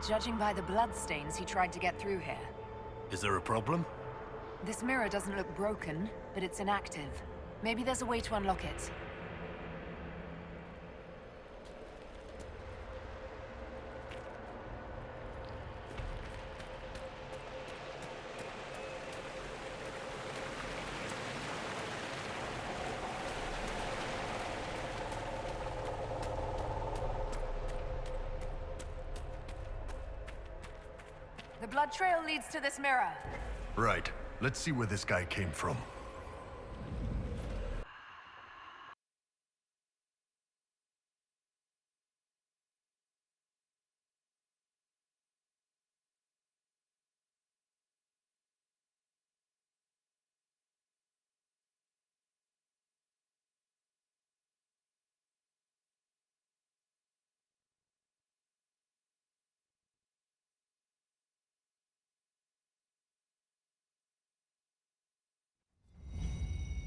Judging by the bloodstains, he tried to get through here. Is there a problem? This mirror doesn't look broken, but it's inactive. Maybe there's a way to unlock it. The blood trail leads to this mirror. Right. Let's see where this guy came from.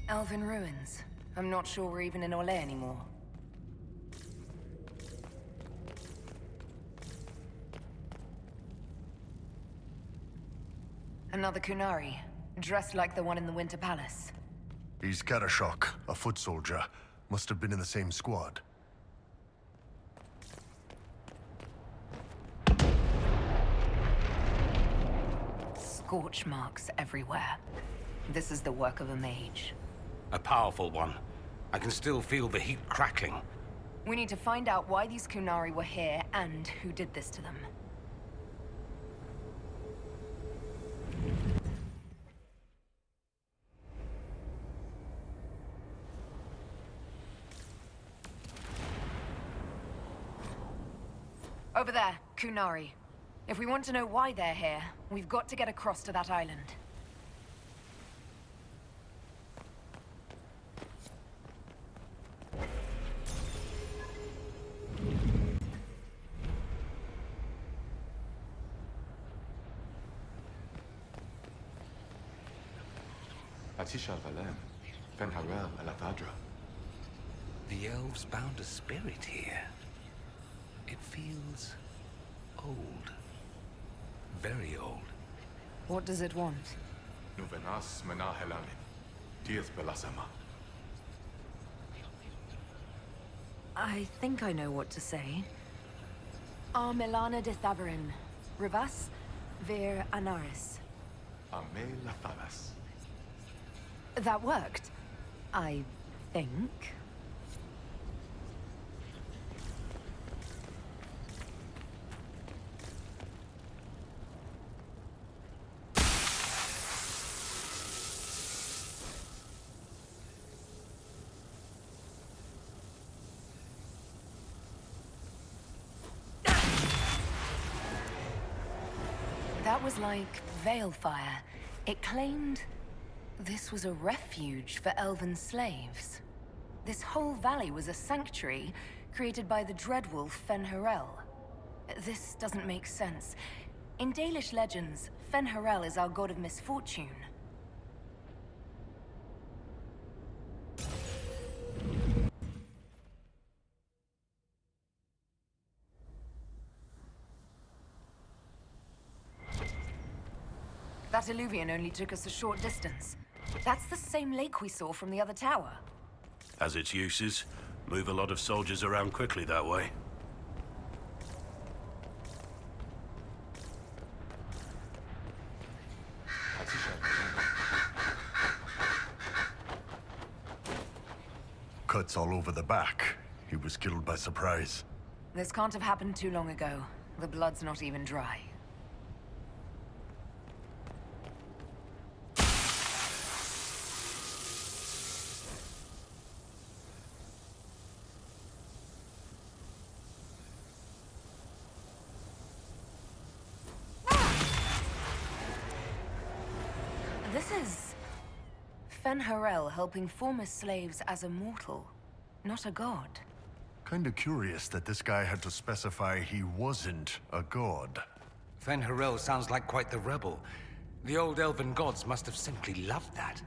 Elven ruins. I'm not sure we're even in Orlais anymore. Another Kunari, dressed like the one in the Winter Palace. He's Karashok, a foot soldier. Must have been in the same squad. Scorch marks everywhere. This is the work of a mage. A powerful one. I can still feel the heat crackling. We need to find out why these Kunari were here and who did this to them. Over there, Kunari. If we want to know why they're here, we've got to get across to that island. The elves bound a spirit here. It feels old. Very old. What does it want? I think I know what to say. Milana de Thaverin. Rivas vir Anaris. That worked. I think. That was like veil fire. It claimed this was a refuge for elven slaves. This whole valley was a sanctuary created by the dreadwolf Fen'Harel. This doesn't make sense. In Dalish legends, Fen'Harel is our god of misfortune. That illuvian only took us a short distance. That's the same lake we saw from the other tower. Has its uses. Move a lot of soldiers around quickly that way. Cuts all over the back. He was killed by surprise. This can't have happened too long ago. The blood's not even dry. This is Fen'Harel helping former slaves as a mortal, not a god. Kinda curious that this guy had to specify he wasn't a god. Fen'Harel sounds like quite the rebel. The old elven gods must have simply loved that.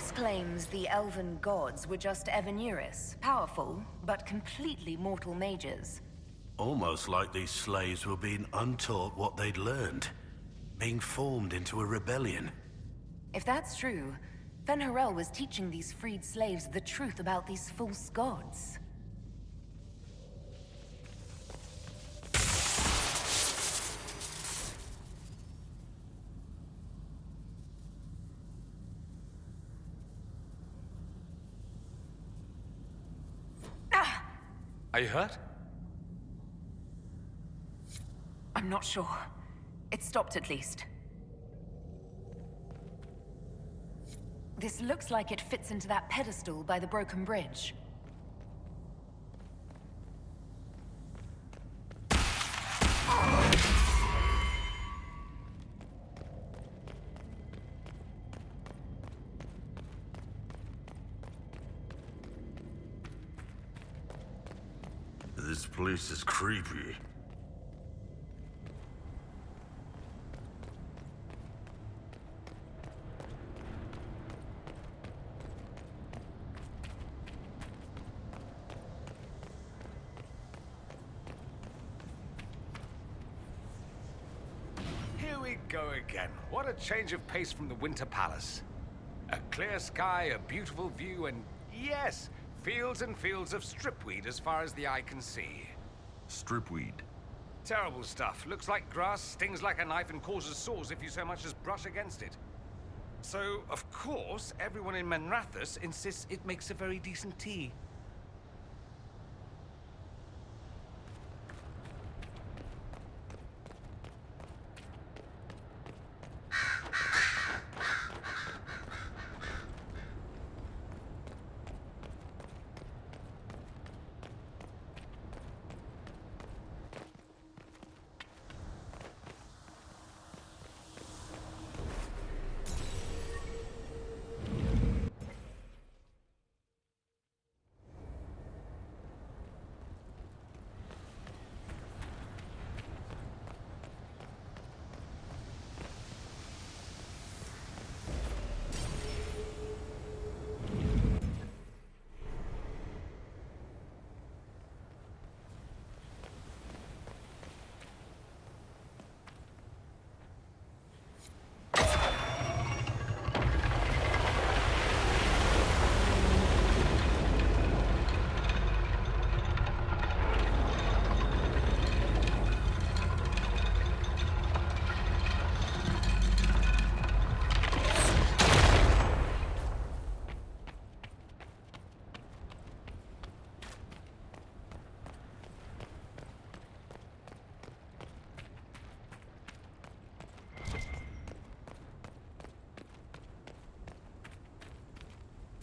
This claims the elven gods were just Evanuris, powerful, but completely mortal mages. Almost like these slaves were being untaught what they'd learned. Being formed into a rebellion. If that's true, Fen'Harel was teaching these freed slaves the truth about these false gods. Are you hurt? I'm not sure. It stopped at least. This looks like it fits into that pedestal by the broken bridge. This place is creepy. Here we go again. What a change of pace from the Winter Palace. A clear sky, a beautiful view, and yes, fields and fields of stripweed as far as the eye can see. Stripweed. Terrible stuff. Looks like grass, stings like a knife, and causes sores if you so much as brush against it. So, of course, everyone in Manrathus insists it makes a very decent tea.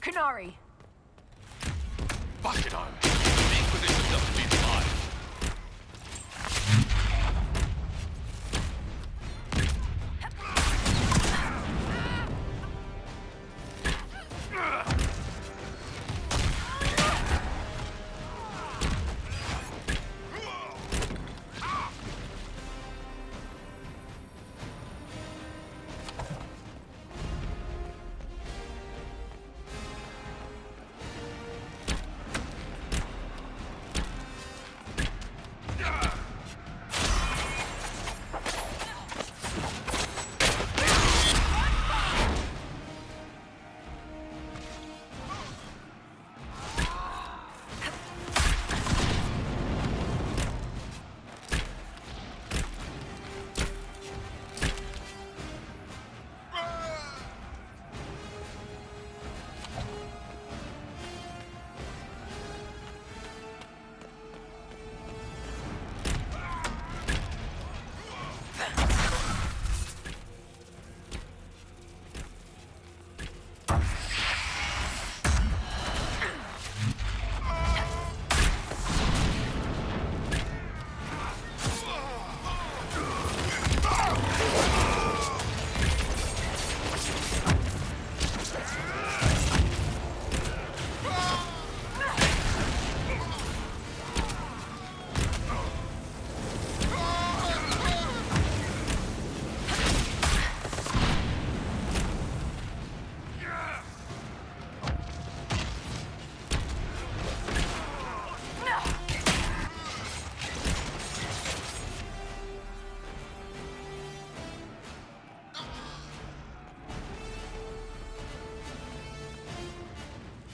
Kunari! Fuck it on. The Inquisition doesn't need mine.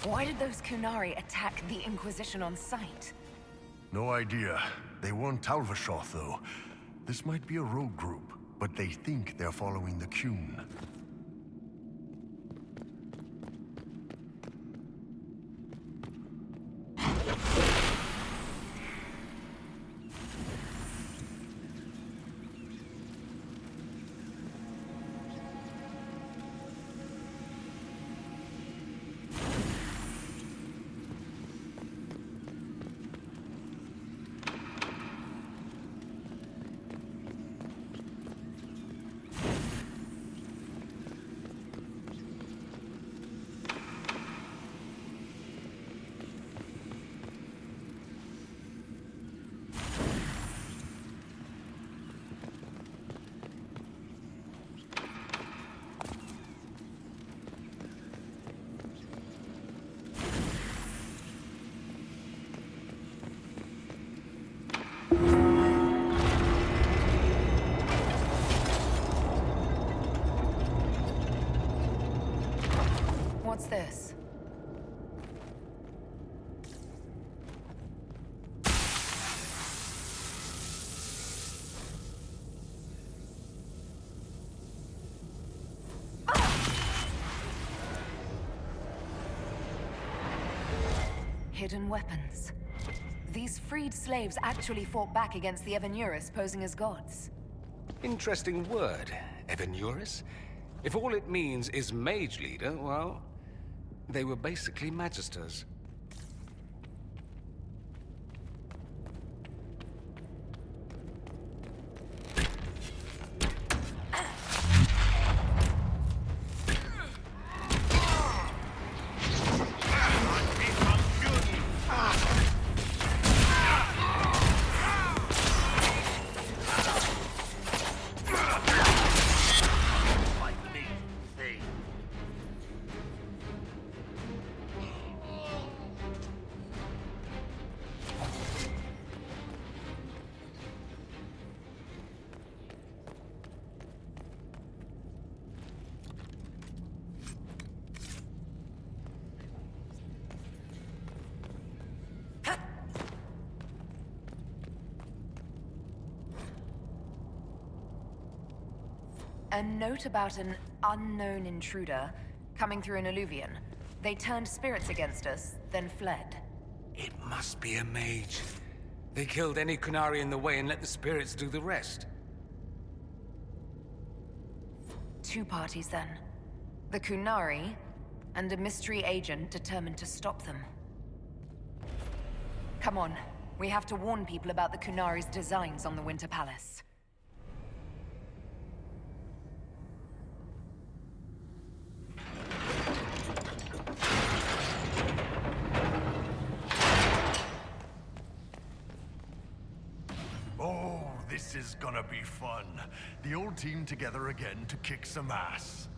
Why did those Kunari attack the Inquisition on sight? No idea. They weren't Talvashoth, though. This might be a rogue group, but they think they're following the Qun. What's this? Hidden weapons. These freed slaves actually fought back against the Evanuris posing as gods. Interesting word, Evanuris. If all it means is mage leader, well, they were basically magisters. A note about an unknown intruder coming through an alluvion. They turned spirits against us, then fled. It must be a mage. They killed any Kunari in the way and let the spirits do the rest. Two parties then. The Kunari, and a mystery agent determined to stop them. Come on, we have to warn people about the Kunari's designs on the Winter Palace. Oh, this is gonna be fun. The old team together again to kick some ass.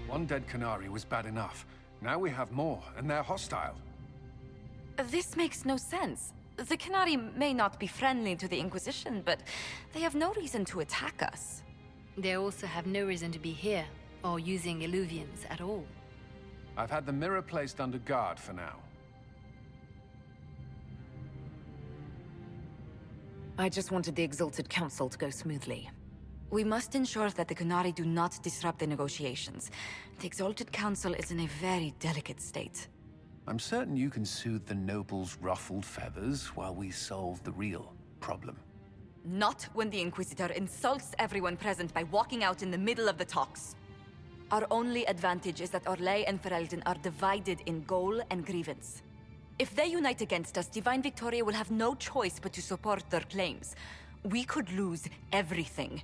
One dead Kunari was bad enough. Now we have more, and they're hostile. This makes no sense. The Canary may not be friendly to the Inquisition, but they have no reason to attack us. They also have no reason to be here, or using Illuvians at all. I've had the mirror placed under guard for now. I just wanted the Exalted Council to go smoothly. We must ensure that the Canary do not disrupt the negotiations. The Exalted Council is in a very delicate state. I'm certain you can soothe the nobles' ruffled feathers while we solve the real problem. Not when the Inquisitor insults everyone present by walking out in the middle of the talks. Our only advantage is that Orlais and Ferelden are divided in goal and grievance. If they unite against us, Divine Victoria will have no choice but to support their claims. We could lose everything.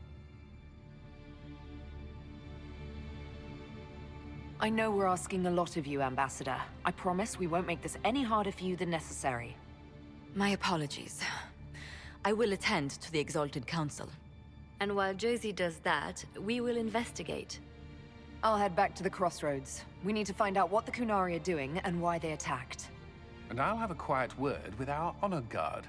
I know we're asking a lot of you, Ambassador. I promise we won't make this any harder for you than necessary. My apologies. I will attend to the Exalted Council. And while Josie does that, we will investigate. I'll head back to the crossroads. We need to find out what the Kunari are doing and why they attacked. And I'll have a quiet word with our honor guard.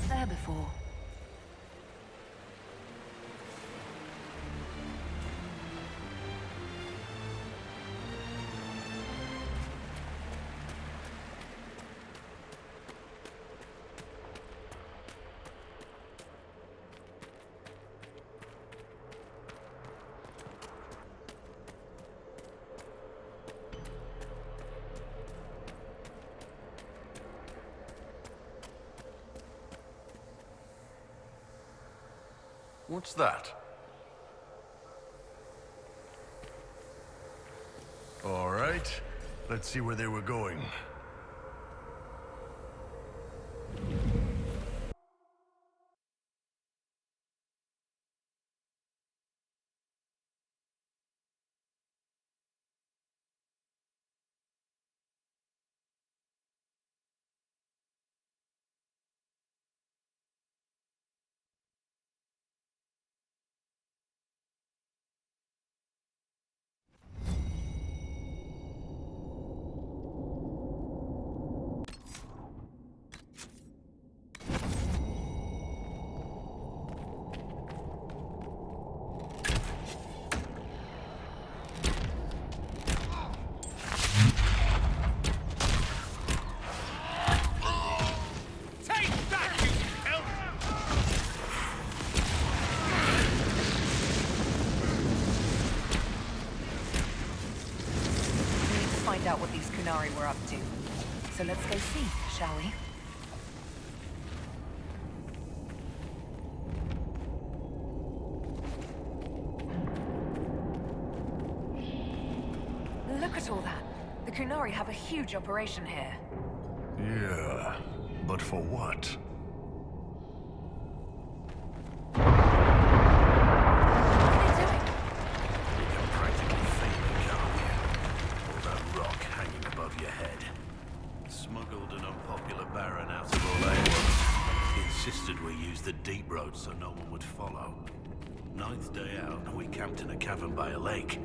There before. What's that? All right. Let's see where they were going. Find out what these Kunari were up to. So let's go see, shall we? Look at all that. The Kunari have a huge operation here. Yeah, but for what? What are they doing? You can practically feel it, can't you? All that rock hanging above your head. Smuggled an unpopular baron out of Orlais once. He insisted we use the deep road so no one would follow. Ninth day out, we camped in a cavern by a lake.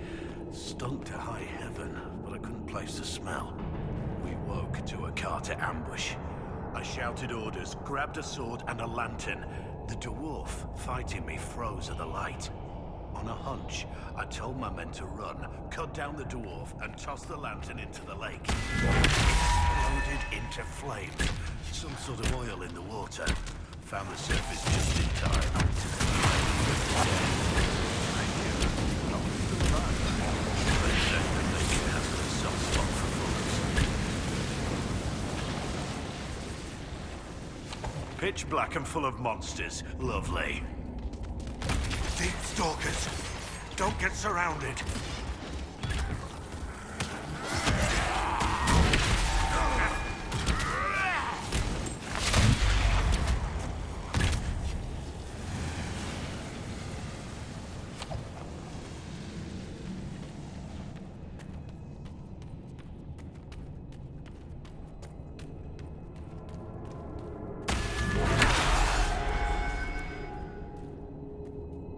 Stunk to high heaven, but I couldn't place the smell. We woke to a Carter ambush. I shouted orders, grabbed a sword and a lantern. The dwarf fighting me froze at the light. On a hunch, I told my men to run, cut down the dwarf, and toss the lantern into the lake. Exploded into flames. Some sort of oil in the water. Found the surface just in time. Pitch black and full of monsters. Lovely. They Stalkers, don't get surrounded.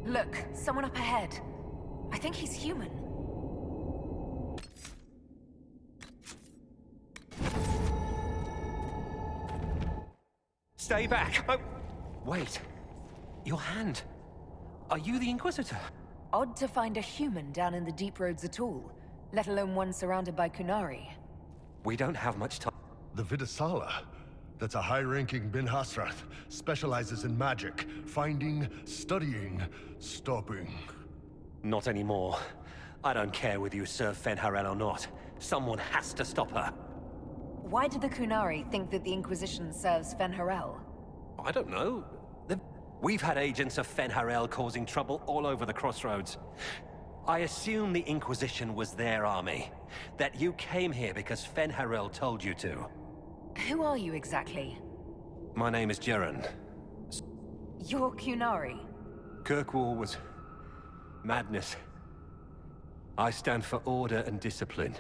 Look, someone up ahead. I think he's human. Stay back! Oh, wait. Your hand. Are you the Inquisitor? Odd to find a human down in the deep roads at all, let alone one surrounded by Kunari. We don't have much time. The Vidasala. That's a high-ranking Bin Hasrath. Specializes in magic. Finding, studying, stopping. Not anymore. I don't care whether you serve Fenharel or not. Someone has to stop her. Why did the Kunari think that the Inquisition serves Fenharel? I don't know. We've had agents of Fenharel causing trouble all over the crossroads. I assume the Inquisition was their army. That you came here because Fenharel told you to. Who are you exactly? My name is Jeren. You're Kunari. Kirkwall was... madness. I stand for order and discipline.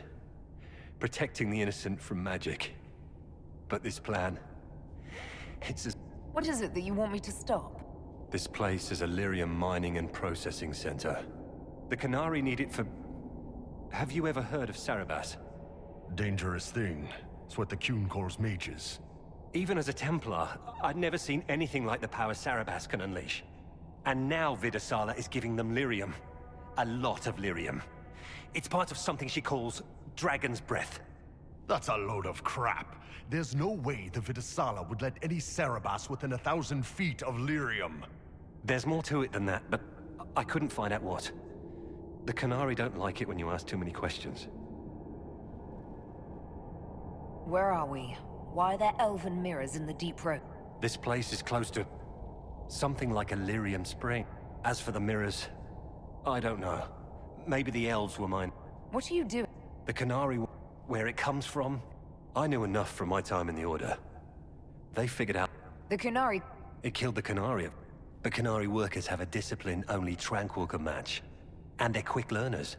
Protecting the innocent from magic. But this plan... it's as... What is it that you want me to stop? This place is a lyrium mining and processing center. The Kunari need it for... Have you ever heard of Sarabas? Dangerous thing. It's what the Qun calls mages. Even as a Templar, I'd never seen anything like the power Sarabas can unleash. And now Vidasala is giving them lyrium. A lot of lyrium. It's part of something she calls Dragon's Breath. That's a load of crap. There's no way the Vidasala would let any Sarabas within 1,000 feet of lyrium. There's more to it than that, but I couldn't find out what. The Kunari don't like it when you ask too many questions. Where are we? Why are there elven mirrors in the deep road? This place is close to... something like a lyrium spring. As for the mirrors, I don't know. Maybe the elves were mine. What are you doing? The Kunari, where it comes from, I knew enough from my time in the Order. They figured out... The Kunari... It killed the Kunari. But Kunari workers have a discipline only Tranquil can match. And they're quick learners.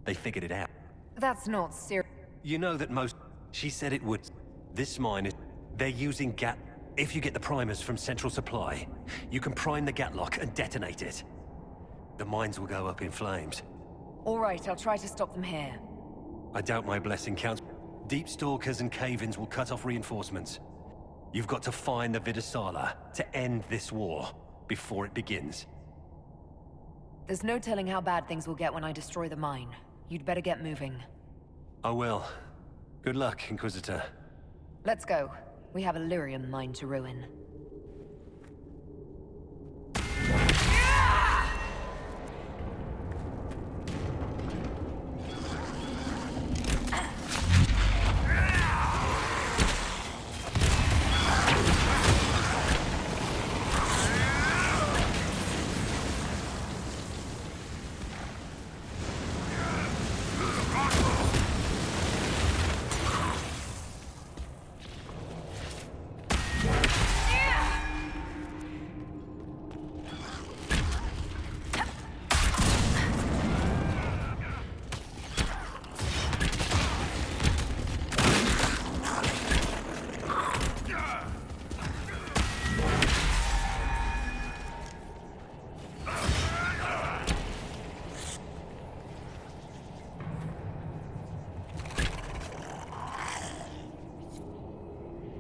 They figured it out. That's not serious. You know that most... She said it would. This mine is... They're using gat... If you get the primers from Central Supply, you can prime the gatlock and detonate it. The mines will go up in flames. All right, I'll try to stop them here. I doubt my blessing counts. Deep stalkers and cave-ins will cut off reinforcements. You've got to find the Vidasala to end this war before it begins. There's no telling how bad things will get when I destroy the mine. You'd better get moving. I will. Good luck, Inquisitor. Let's go. We have a lyrium mine to ruin.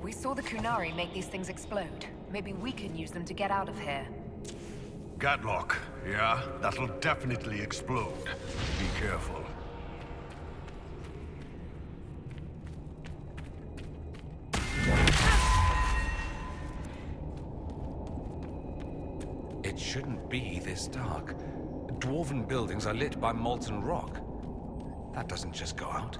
We saw the Kunari make these things explode. Maybe we can use them to get out of here. Gatlock, yeah? That'll definitely explode. Be careful. It shouldn't be this dark. Dwarven buildings are lit by molten rock. That doesn't just go out.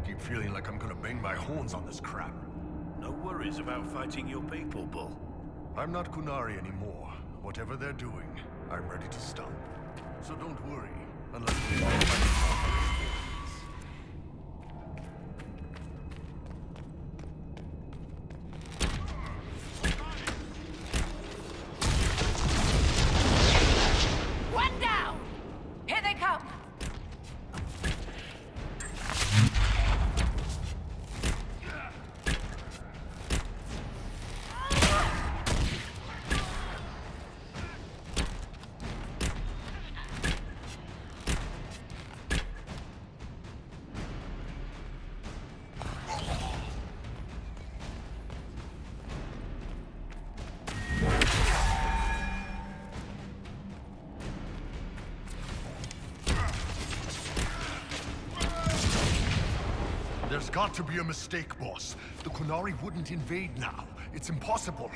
Keep feeling like I'm gonna bang my horns on this crap. No worries about fighting your people, Bull. I'm not Kunari anymore. Whatever they're doing, I'm ready to stop. So don't worry, unless we are fighting for it. One down! Here they come! There's got to be a mistake, boss. The Kunari wouldn't invade now. It's impossible.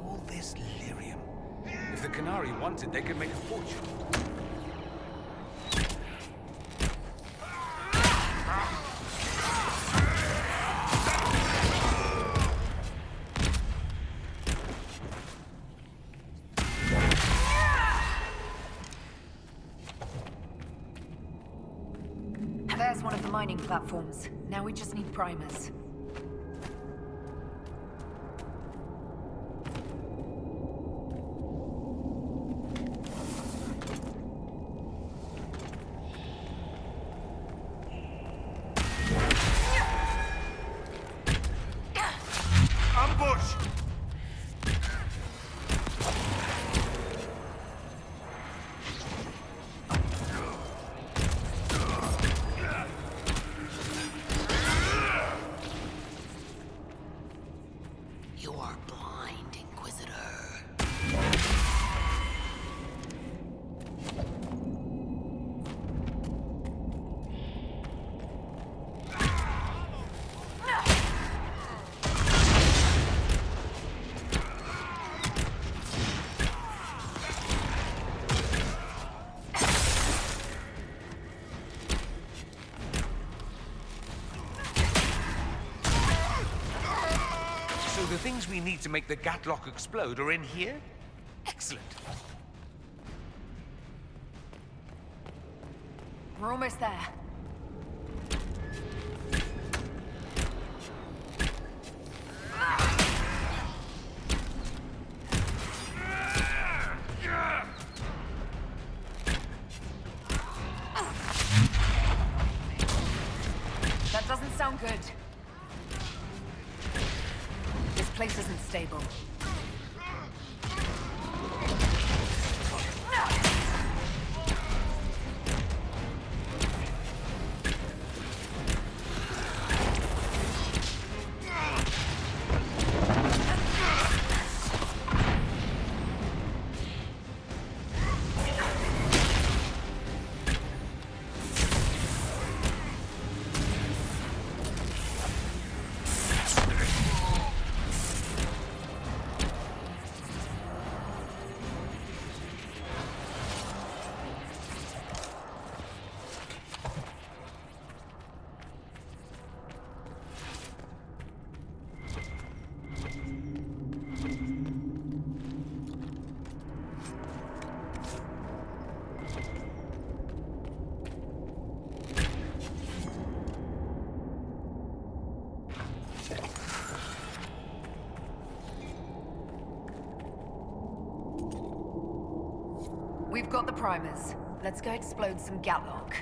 All this lyrium. If the Kunari wanted, they could make a fortune. There's one of the mining platforms. Now we just need primers. Ambush! You are blind, Inquisitor. So the things we need to make the Gatlock explode are in here? Excellent. We're almost there. That doesn't sound good. This place isn't stable. We've got the primers. Let's go explode some Gatlock.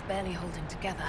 barely holding together.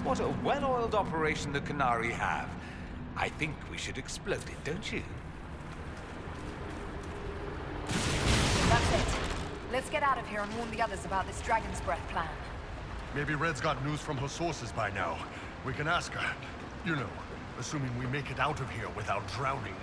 What a well-oiled operation the Canary have. I think we should explode it, don't you? That's it. Let's get out of here and warn the others about this Dragon's Breath plan. Maybe Red's got news from her sources by now. We can ask her. You know, assuming we make it out of here without drowning.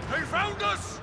They found us!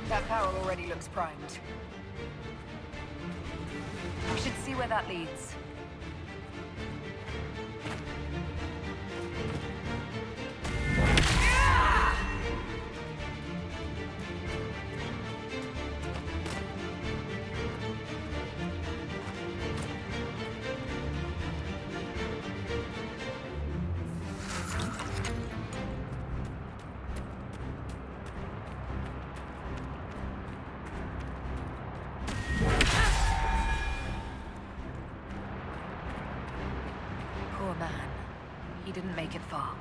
That barrel already looks primed. We should see where that leads. Poor man. He didn't make it far.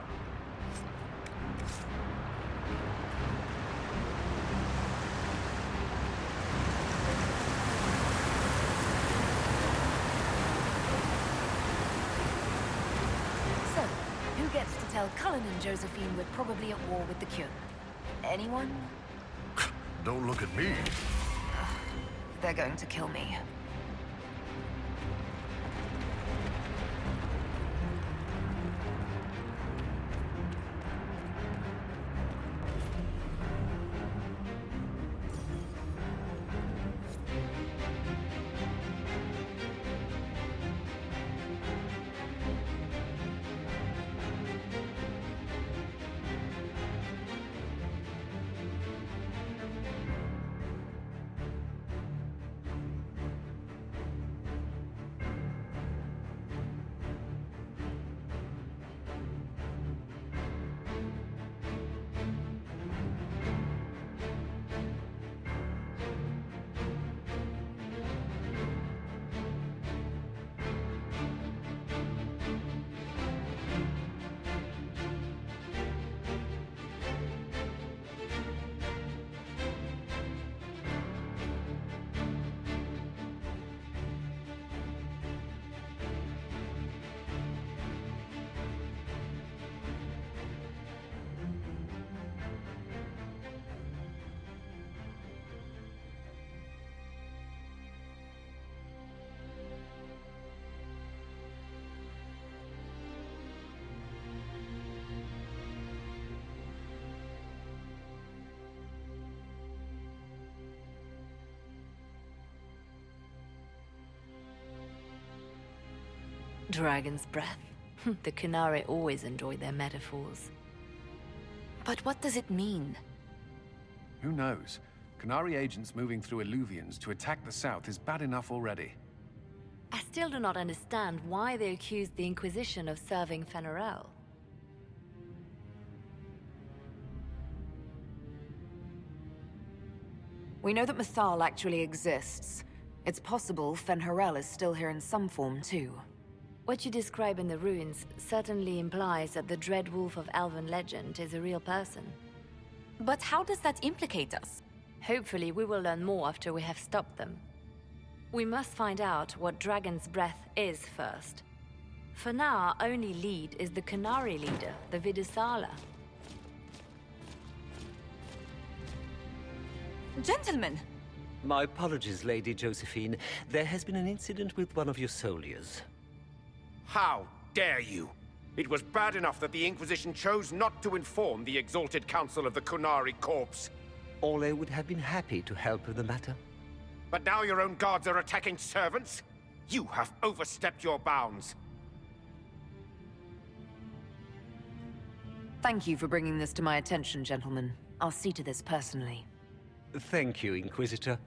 So, who gets to tell Cullen and Josephine we're probably at war with the Kyun? Anyone? Don't look at me. They're going to kill me. Dragon's breath. The Kunari always enjoy their metaphors. But what does it mean? Who knows? Kunari agents moving through Illuvians to attack the south is bad enough already. I still do not understand why they accused the Inquisition of serving Fen'Arel. We know that Mythal actually exists. It's possible Fen'Arel is still here in some form, too. What you describe in the ruins certainly implies that the Dread Wolf of Elven legend is a real person. But how does that implicate us? Hopefully we will learn more after we have stopped them. We must find out what Dragon's Breath is first. For now, our only lead is the Kunari leader, the Vidusala. Gentlemen! My apologies, Lady Josephine. There has been an incident with one of your soldiers. How dare you? It was bad enough that the Inquisition chose not to inform the Exalted Council of the Kunari Corps. Ole would have been happy to help with the matter. But now your own guards are attacking servants? You have overstepped your bounds. Thank you for bringing this to my attention, gentlemen. I'll see to this personally. Thank you, Inquisitor.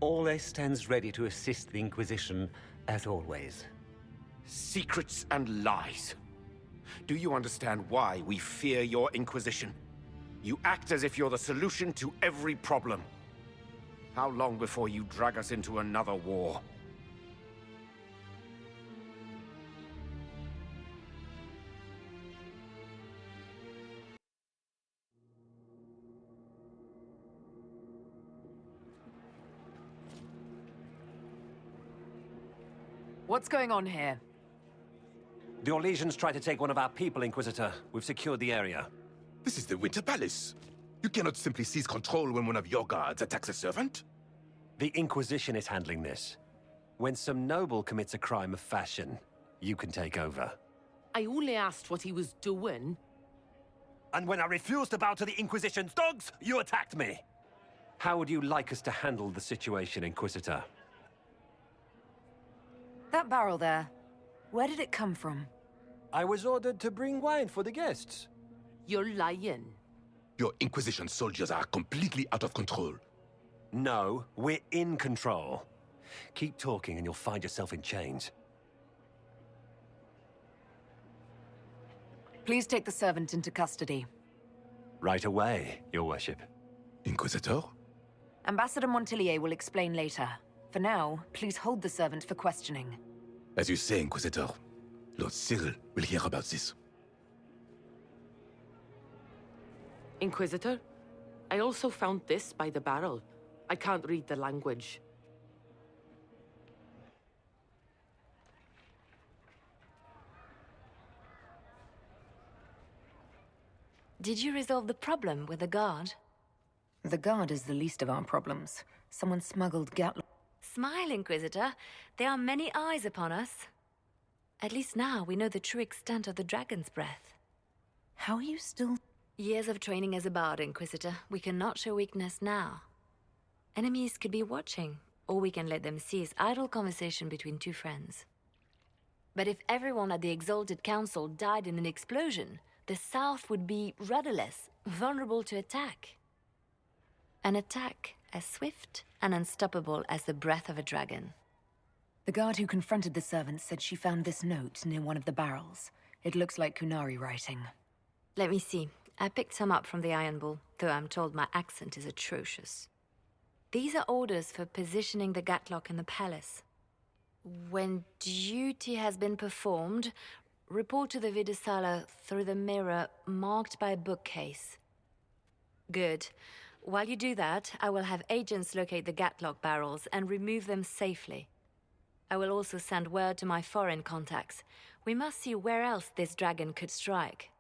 Ole stands ready to assist the Inquisition, as always. Secrets and lies. Do you understand why we fear your Inquisition? You act as if you're the solution to every problem. How long before you drag us into another war? What's going on here? The Orlesians tried to take one of our people, Inquisitor. We've secured the area. This is the Winter Palace. You cannot simply seize control when one of your guards attacks a servant. The Inquisition is handling this. When some noble commits a crime of fashion, you can take over. I only asked what he was doing. And when I refused to bow to the Inquisition's dogs, you attacked me! How would you like us to handle the situation, Inquisitor? That barrel there, where did it come from? I was ordered to bring wine for the guests. You're lying. Your Inquisition soldiers are completely out of control. No, we're in control. Keep talking and you'll find yourself in chains. Please take the servant into custody. Right away, Your Worship. Inquisitor? Ambassador Montillier will explain later. For now, please hold the servant for questioning. As you say, Inquisitor. Lord Cyril will hear about this. Inquisitor, I also found this by the barrel. I can't read the language. Did you resolve the problem with the guard? The guard is the least of our problems. Someone smuggled Gatlo. Smile, Inquisitor. There are many eyes upon us. At least now we know the true extent of the Dragon's Breath. How are you still... Years of training as a bard, Inquisitor. We cannot show weakness now. Enemies could be watching, or we can let them seize idle conversation between two friends. But if everyone at the Exalted Council died in an explosion, the South would be rudderless, vulnerable to attack. An attack as swift and unstoppable as the breath of a dragon. The guard who confronted the servant said she found this note near one of the barrels. It looks like Kunari writing. Let me see. I picked some up from the Iron Bull, though I'm told my accent is atrocious. These are orders for positioning the Gatlock in the palace. When duty has been performed, report to the Vidusala through the mirror marked by a bookcase. Good. While you do that, I will have agents locate the Gatlock barrels and remove them safely. I will also send word to my foreign contacts. We must see where else this dragon could strike.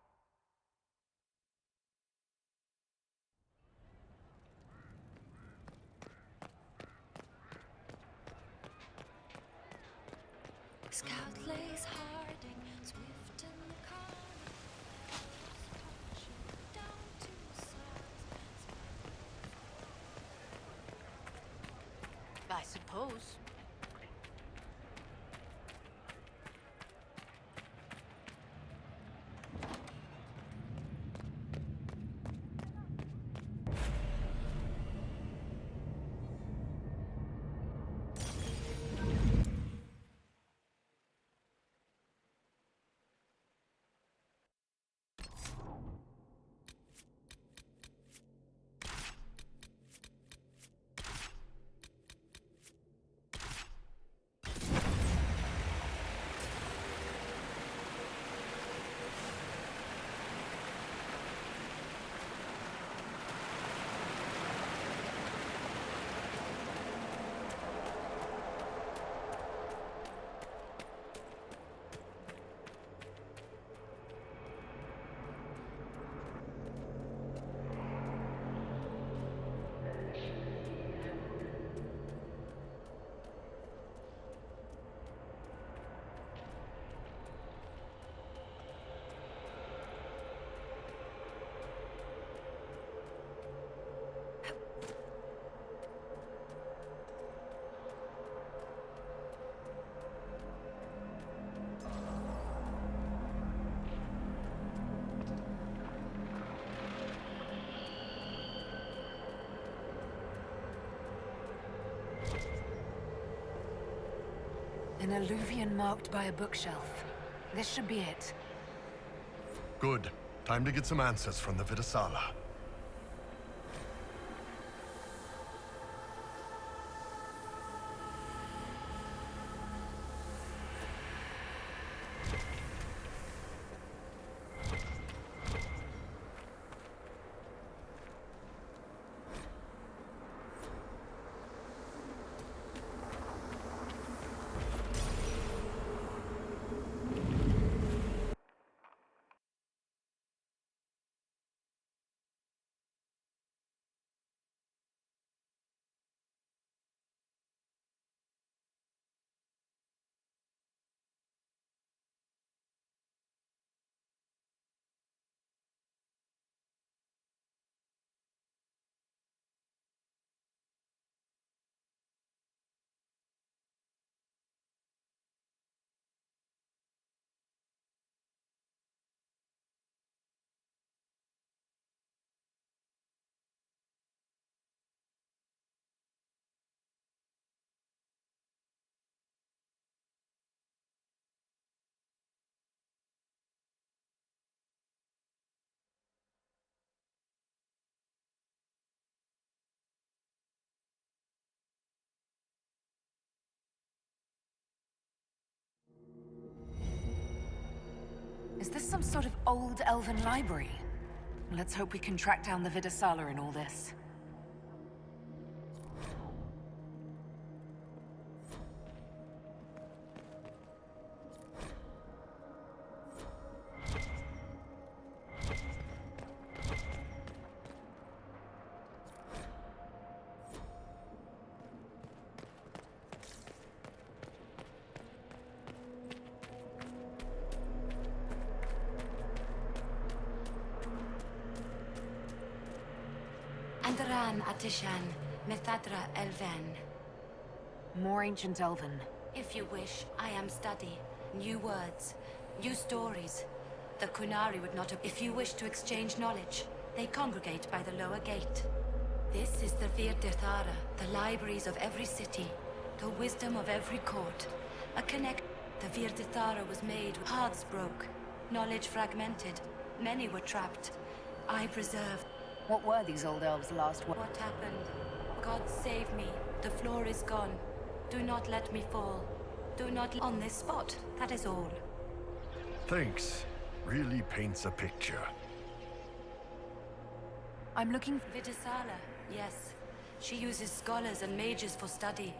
Scout lays harding, swift in the down to I suppose. An alluvion marked by a bookshelf. This should be it. Good. Time to get some answers from the Vidasala. Is this some sort of old elven library? Let's hope we can track down the Vidasala in all this. Andaran Atishan, Methadra Elven. More ancient elven. If you wish, I am study. New words, new stories. The Kunari would not have... If you wish to exchange knowledge, they congregate by the lower gate. This is the Virdirthara, the libraries of every city, the wisdom of every court. A connect... The Virdirthara was made, paths broke, knowledge fragmented. Many were trapped. I preserved. What were these old elves' last words? What happened? God save me. The floor is gone. Do not let me fall. Do not on this spot. That is all. Thanks. Really paints a picture. I'm looking... Vidasala, yes. She uses scholars and mages for study.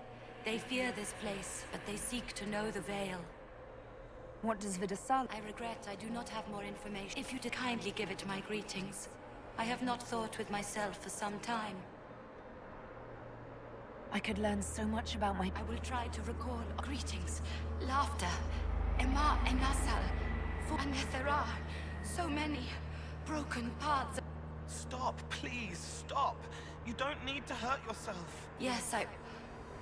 They fear this place, but they seek to know the Veil. What does Vidasala... I regret I do not have more information. If you did kindly give it my greetings. I have not thought with myself for some time. I could learn so much about my... I will try to recall greetings, laughter, Emma Enasal, Anethera, so many broken paths. Stop, please, stop. You don't need to hurt yourself. Yes,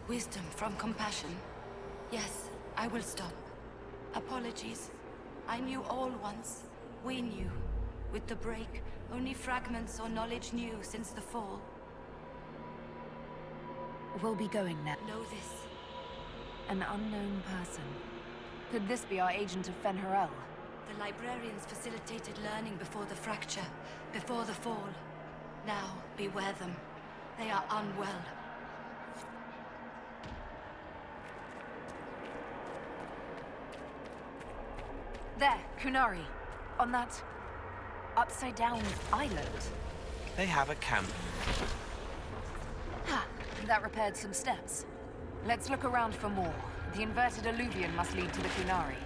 wisdom from compassion. Yes, I will stop. Apologies. I knew all once. We knew. With the break, only fragments or knowledge new since the fall. We'll be going now. Know this. An unknown person. Could this be our agent of Fen'Harel? The librarians facilitated learning before the fracture, before the fall. Now, beware them. They are unwell. There, Kunari. On that... upside-down island. They have a camp. Ha! That repaired some steps. Let's look around for more. The inverted alluvion must lead to the Kunari.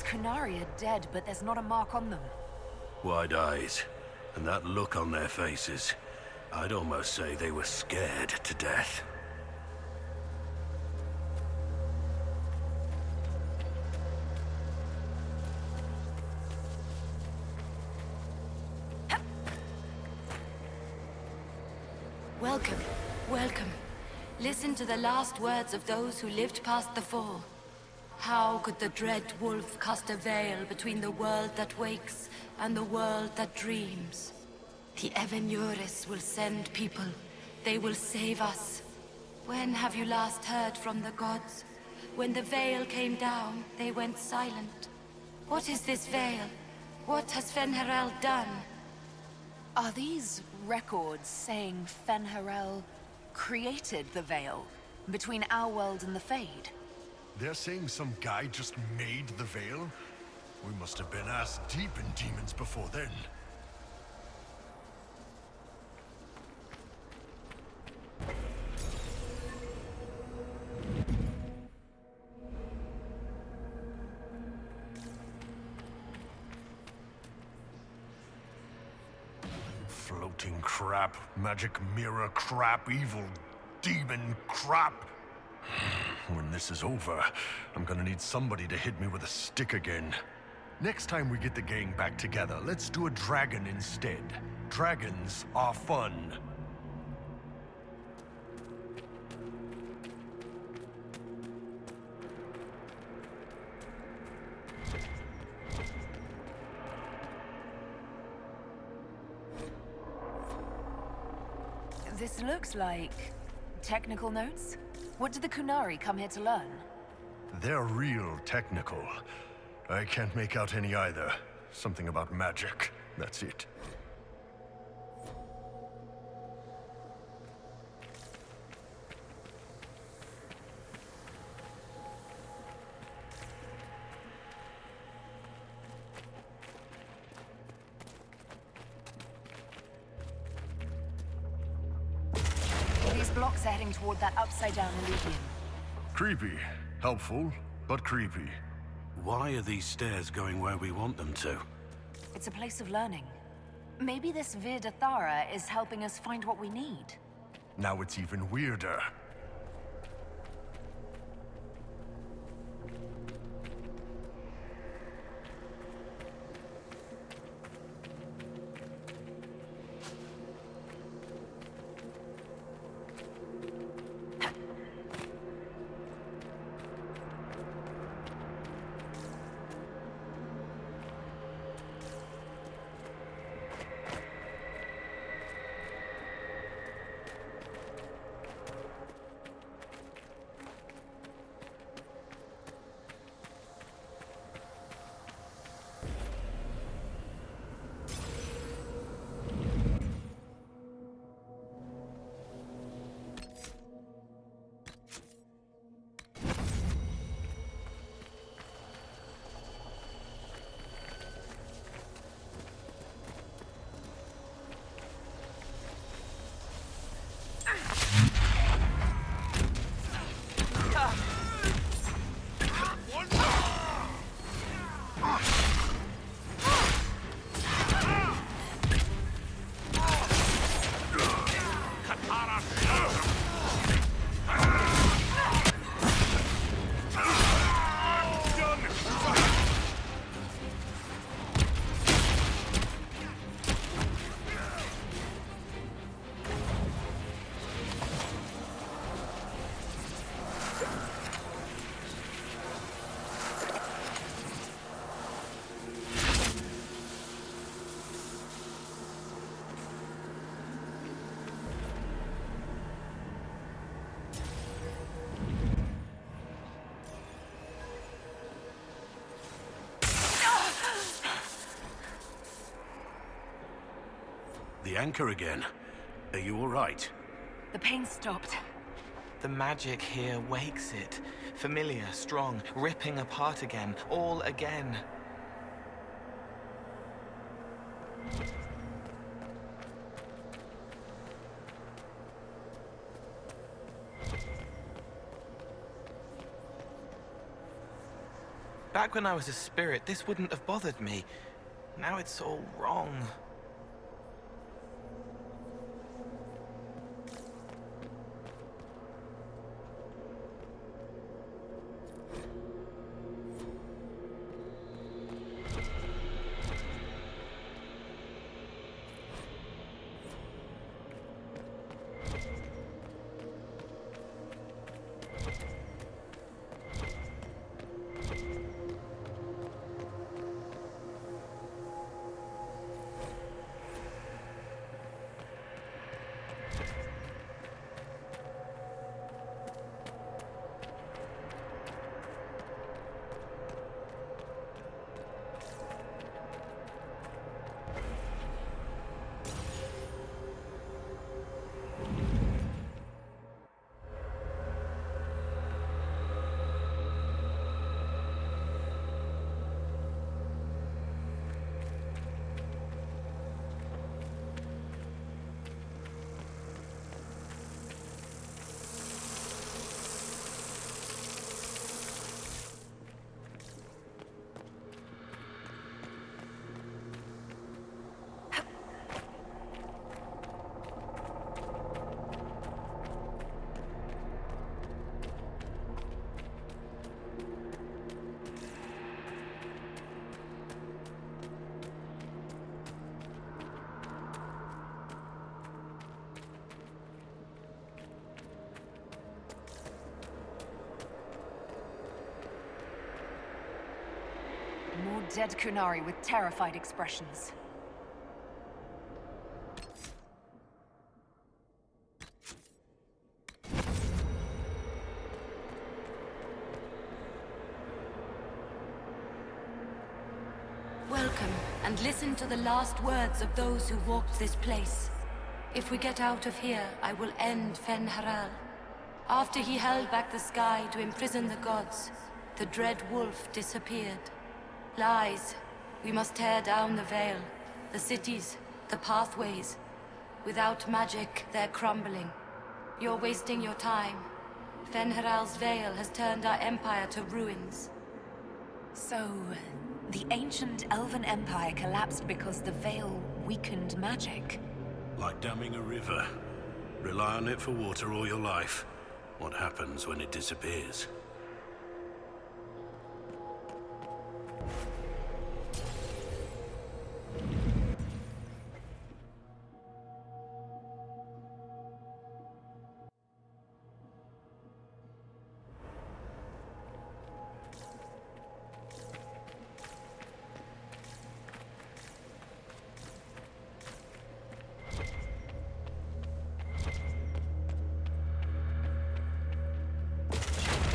Kunari are dead, but there's not a mark on them. Wide eyes, and that look on their faces. I'd almost say they were scared to death. Welcome, welcome. Listen to the last words of those who lived past the fall. How could the dread wolf cast a veil between the world that wakes and the world that dreams? The Evenuris will send people. They will save us. When have you last heard from the gods? When the veil came down, they went silent. What is this veil? What has Fen'Harel done? Are these records saying Fen'Harel created the veil between our world and the Fade? They're saying some guy just made the veil? We must have been ass deep in demons before then. Floating crap, magic mirror crap, evil demon crap. When this is over, I'm gonna need somebody to hit me with a stick again. Next time we get the gang back together, let's do a dragon instead. Dragons are fun. This looks like technical notes. What did the Kunari come here to learn? They're real technical. I can't make out any either. Something about magic. That's it. These blocks are heading toward that upside-down illusion. Creepy. Helpful, but creepy. Why are these stairs going where we want them to? It's a place of learning. Maybe this Vir Dathara is helping us find what we need. Now it's even weirder. The anchor again. Are you all right? The pain stopped. The magic here wakes it. Familiar, strong, ripping apart again, all again. Back when I was a spirit, this wouldn't have bothered me. Now it's all wrong. More dead Kunari with terrified expressions. Welcome, and listen to the last words of those who walked this place. If we get out of here, I will end Fen-Haral. After he held back the sky to imprison the gods, the dread wolf disappeared. Lies. We must tear down the veil, the cities, the pathways. Without magic, they're crumbling. You're wasting your time. Fen-Haral's veil has turned our empire to ruins. So, the ancient Elven Empire collapsed because the veil weakened magic? Like damming a river. Rely on it for water all your life. What happens when it disappears?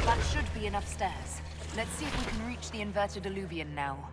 That should be enough stairs. Let's see if we can reach the inverted alluvion now.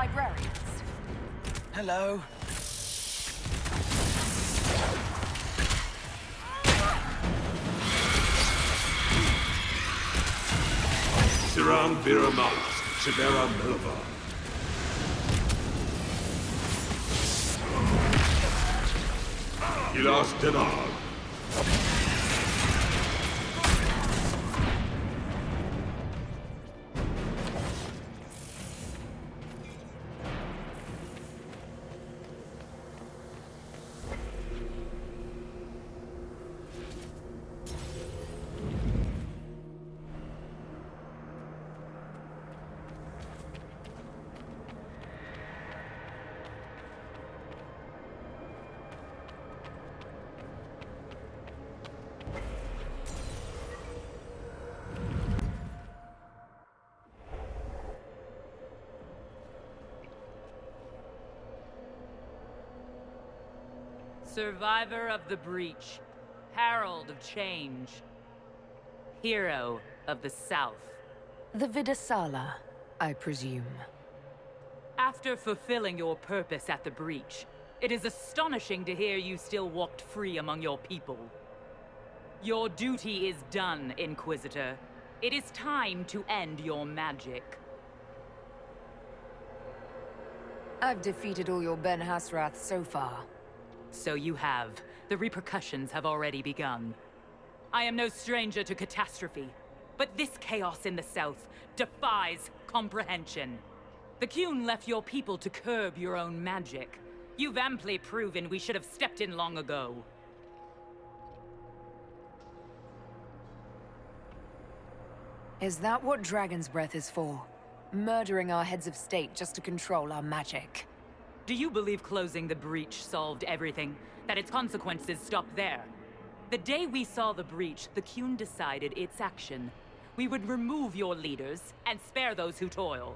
librarians. Hello. Siram Viramas, Severa Melva. Ilas Denar. Survivor of the Breach, Herald of Change, Hero of the South. The Vidasala, I presume. After fulfilling your purpose at the Breach, it is astonishing to hear you still walked free among your people. Your duty is done, Inquisitor. It is time to end your magic. I've defeated all your Ben Hasrath so far. So you have. The repercussions have already begun. I am no stranger to catastrophe, but this chaos in the south defies comprehension. The Qun left your people to curb your own magic. You've amply proven we should have stepped in long ago. Is that what Dragon's Breath is for? Murdering our heads of state just to control our magic? Do you believe closing the breach solved everything? That its consequences stopped there? The day we saw the breach, the Qun decided its action. We would remove your leaders and spare those who toil.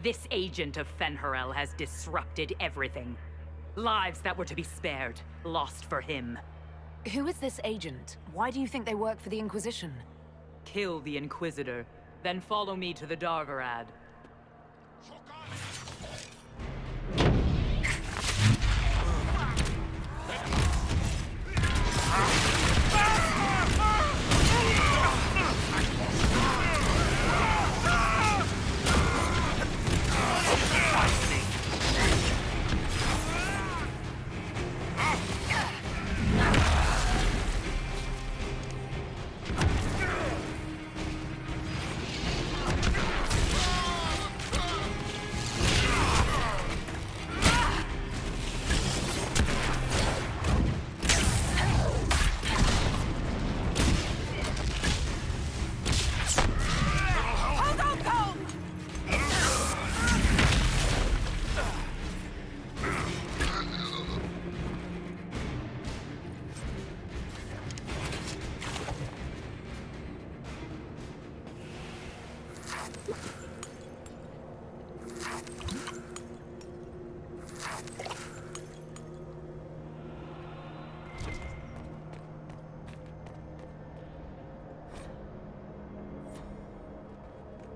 This agent of Fen'Harel has disrupted everything. Lives that were to be spared, lost for him. Who is this agent? Why do you think they work for the Inquisition? Kill the Inquisitor, then follow me to the Darvarad.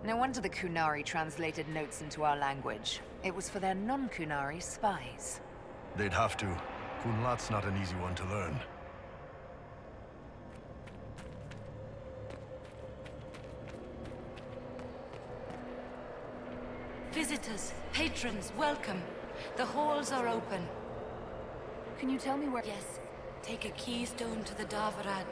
No wonder the Qunari translated notes into our language. It was for their non-Qunari spies. They'd have to. Kunlat's not an easy one to learn. Visitors, patrons, welcome. The halls are open. Can you tell me where— Yes. Take a keystone to the Darvarad.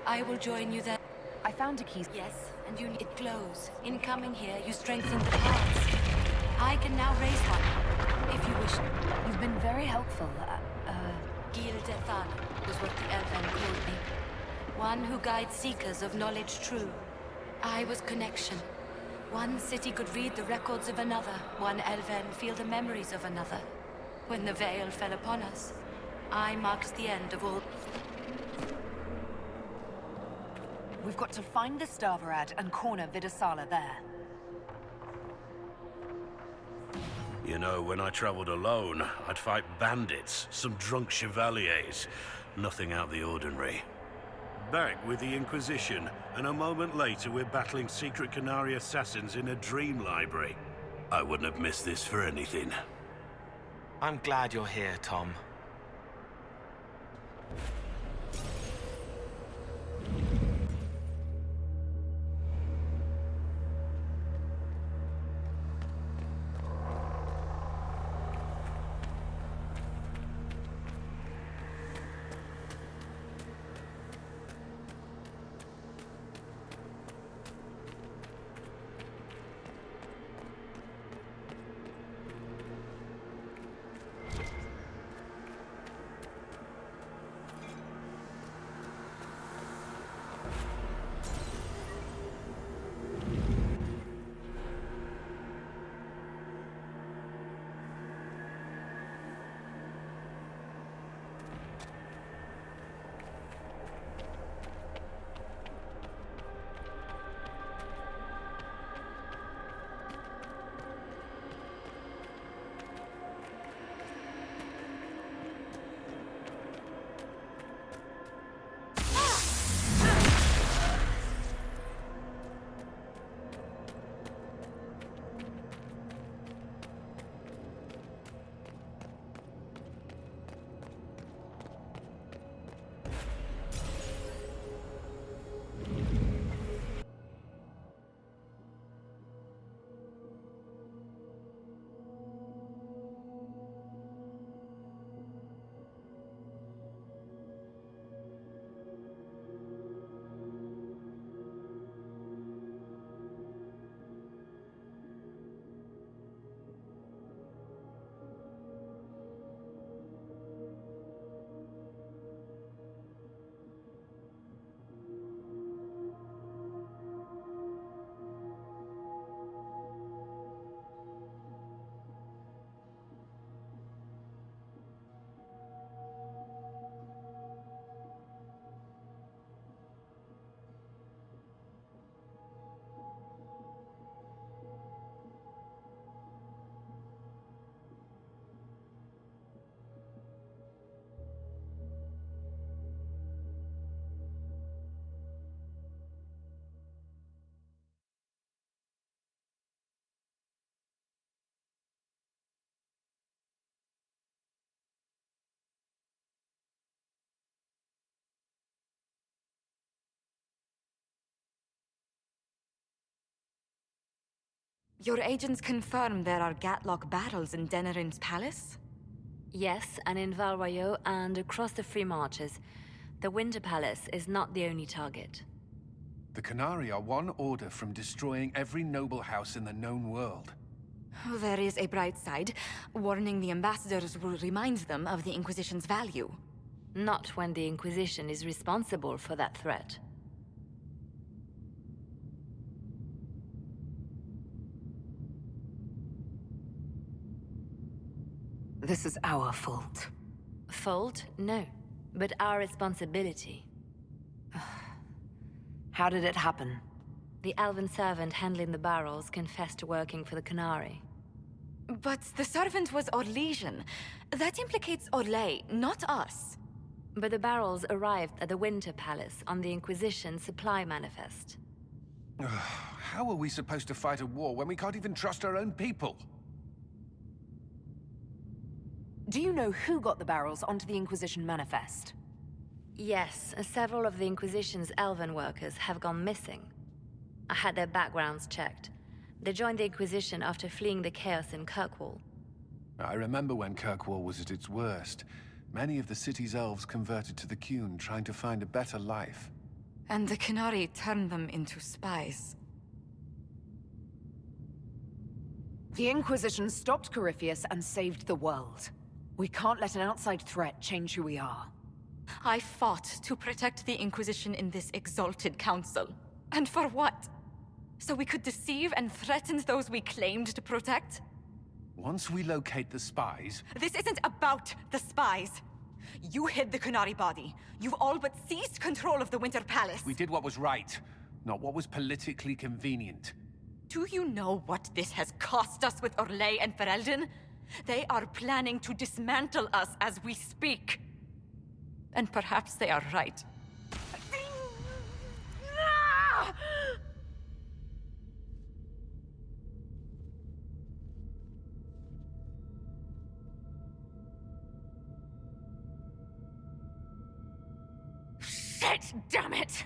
I will join you there. I found a key. Yes, and you need it glows. In coming here, you strengthen the paths. I can now raise one, if you wish. You've been very helpful. Gil Dethan was what the Elven called me. One who guides seekers of knowledge true. I was connection. One city could read the records of another. One Elven feel the memories of another. When the veil fell upon us, I marked the end of all. We've got to find the Darvarad and corner Vidasala there. You know, when I traveled alone, I'd fight bandits, some drunk chevaliers. Nothing out of the ordinary. Back with the Inquisition, and a moment later we're battling secret Qunari assassins in a dream library. I wouldn't have missed this for anything. I'm glad you're here, Tom. Your agents confirm there are Gatlock battles in Denerim's palace? Yes, and in Val Royeaux and across the Free Marches. The Winter Palace is not the only target. The Canari are one order from destroying every noble house in the known world. Oh, there is a bright side. Warning the ambassadors will remind them of the Inquisition's value. Not when the Inquisition is responsible for that threat. This is our fault. Fault? No. But our responsibility. How did it happen? The elven servant handling the barrels confessed to working for the Canari. But the servant was Orlesian. That implicates Orlais, not us. But the barrels arrived at the Winter Palace on the Inquisition supply manifest. How are we supposed to fight a war when we can't even trust our own people? Do you know who got the barrels onto the Inquisition manifest? Yes, several of the Inquisition's elven workers have gone missing. I had their backgrounds checked. They joined the Inquisition after fleeing the chaos in Kirkwall. I remember when Kirkwall was at its worst. Many of the city's elves converted to the Qun, trying to find a better life. And the Canari turned them into spies. The Inquisition stopped Corypheus and saved the world. We can't let an outside threat change who we are. I fought to protect the Inquisition in this exalted council. And for what? So we could deceive and threaten those we claimed to protect? Once we locate the spies... This isn't about the spies. You hid the Canari body. You've all but seized control of the Winter Palace. We did what was right, not what was politically convenient. Do you know what this has cost us with Orlais and Ferelden? They are planning to dismantle us as we speak. And perhaps they are right. it, damn it!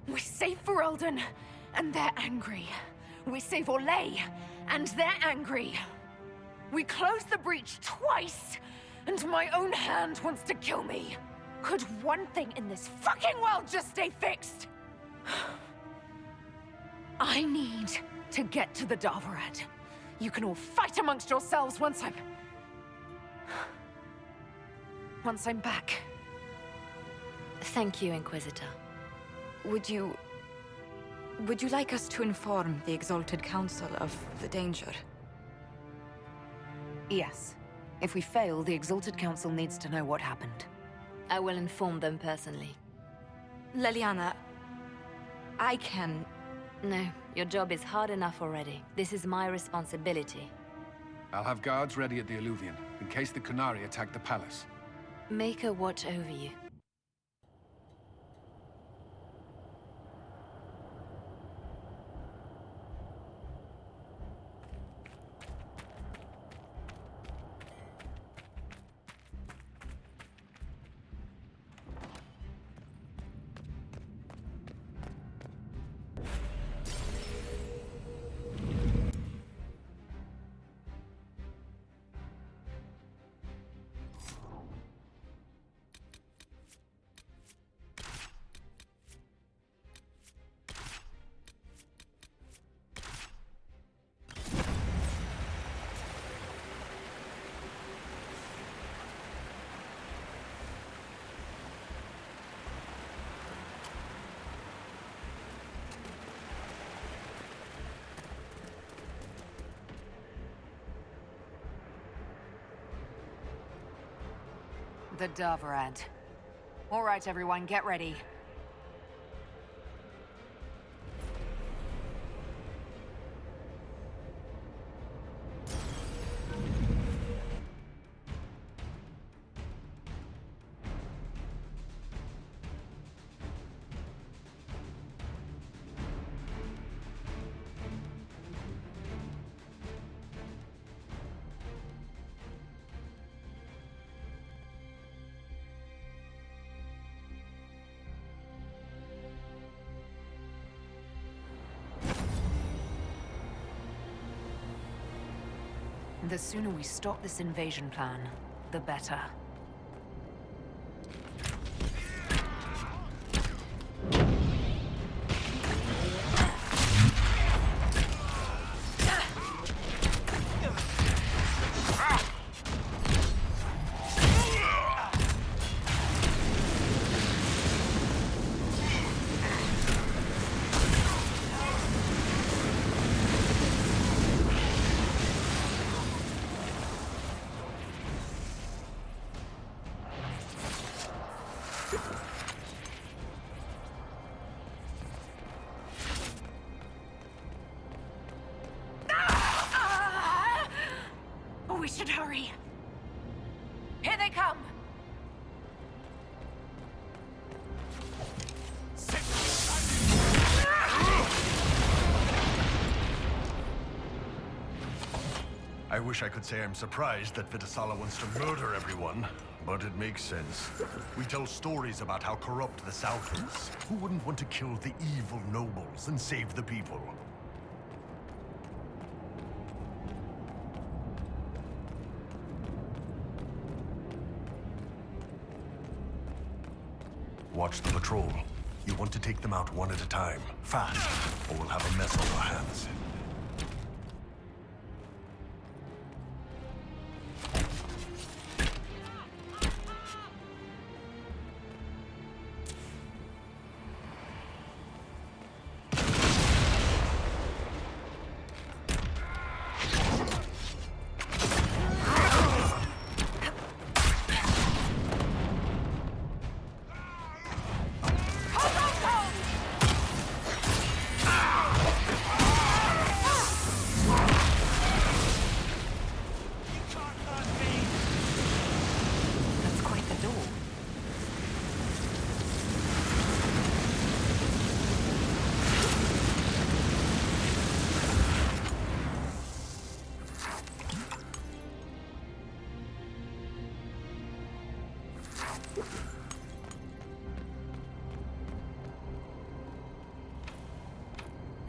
We save Ferelden, and they're angry. We save Orlais, and they're angry. We close the breach twice, and my own hand wants to kill me. Could one thing in this fucking world just stay fixed? I need to get to the Davarad. You can all fight amongst yourselves once I'm back. Thank you, Inquisitor. Would you like us to inform the Exalted Council of the danger? Yes. If we fail, the Exalted Council needs to know what happened. I will inform them personally. Leliana, I can... No, your job is hard enough already. This is my responsibility. I'll have guards ready at the Alluvion, in case the Qunari attack the palace. Make a watch over you. The Davarad. All right, everyone, get ready. The sooner we stop this invasion plan, the better. We should hurry. Here they come! I wish I could say I'm surprised that Vitasala wants to murder everyone, but it makes sense. We tell stories about how corrupt the South is. Who wouldn't want to kill the evil nobles and save the people? Watch the patrol. You want to take them out one at a time, fast, or we'll have a mess on our hands.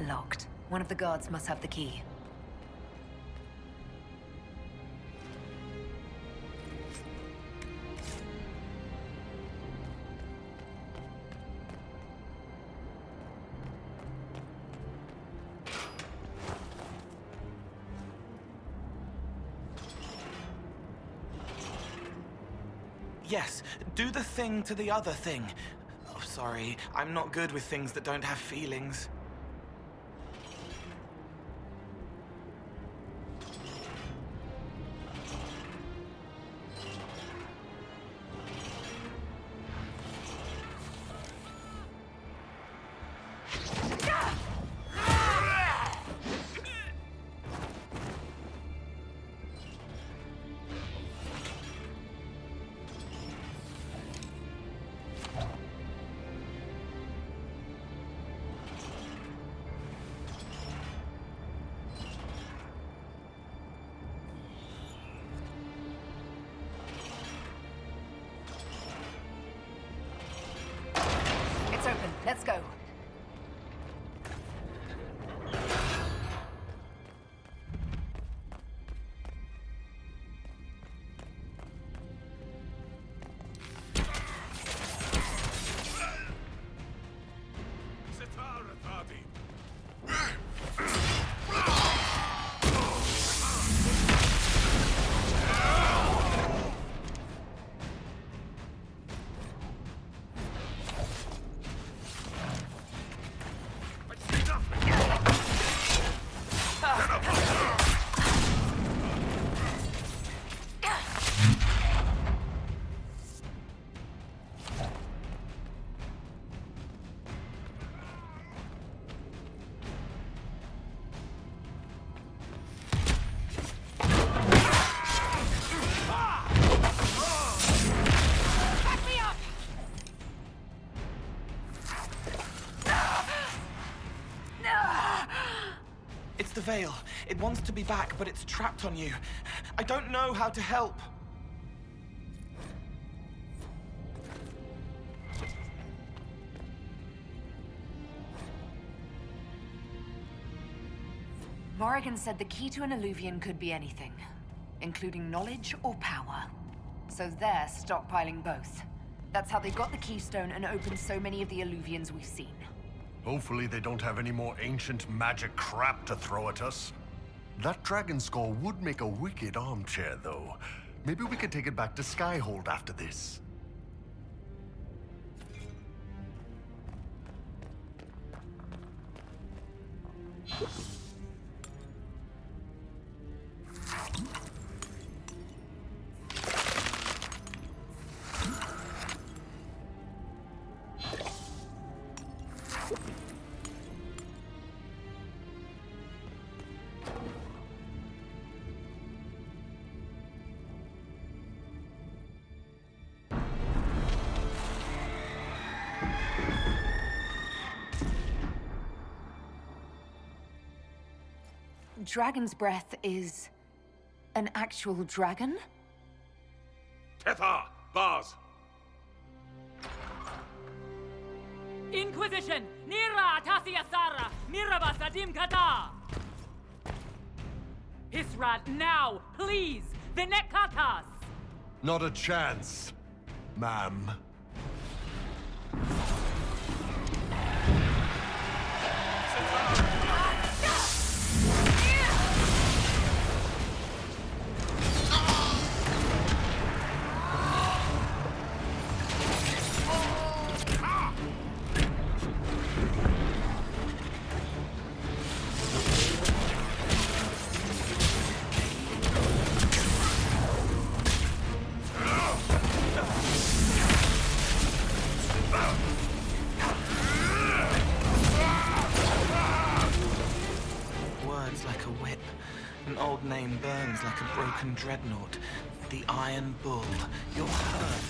locked. One of the guards must have the key. Yes, do the thing to the other thing. Oh, sorry, I'm not good with things that don't have feelings. It's open. Let's go. It's the veil. It wants to be back, but it's trapped on you. I don't know how to help. Morrigan said the key to an Illuvian could be anything, including knowledge or power. So they're stockpiling both. That's how they got the keystone and opened so many of the Illuvians we've seen. Hopefully they don't have any more ancient magic crap to throw at us. That dragon skull would make a wicked armchair, though. Maybe we could take it back to Skyhold after this. Dragon's breath is an actual dragon? Tethar! Bars! Inquisition! Nira Tasiasara! Miraba Sadim Kata! Hisrat, now! Please! Vinekatas! Not a chance, ma'am. Burns like a broken dreadnought. The Iron Bull. You're hurt.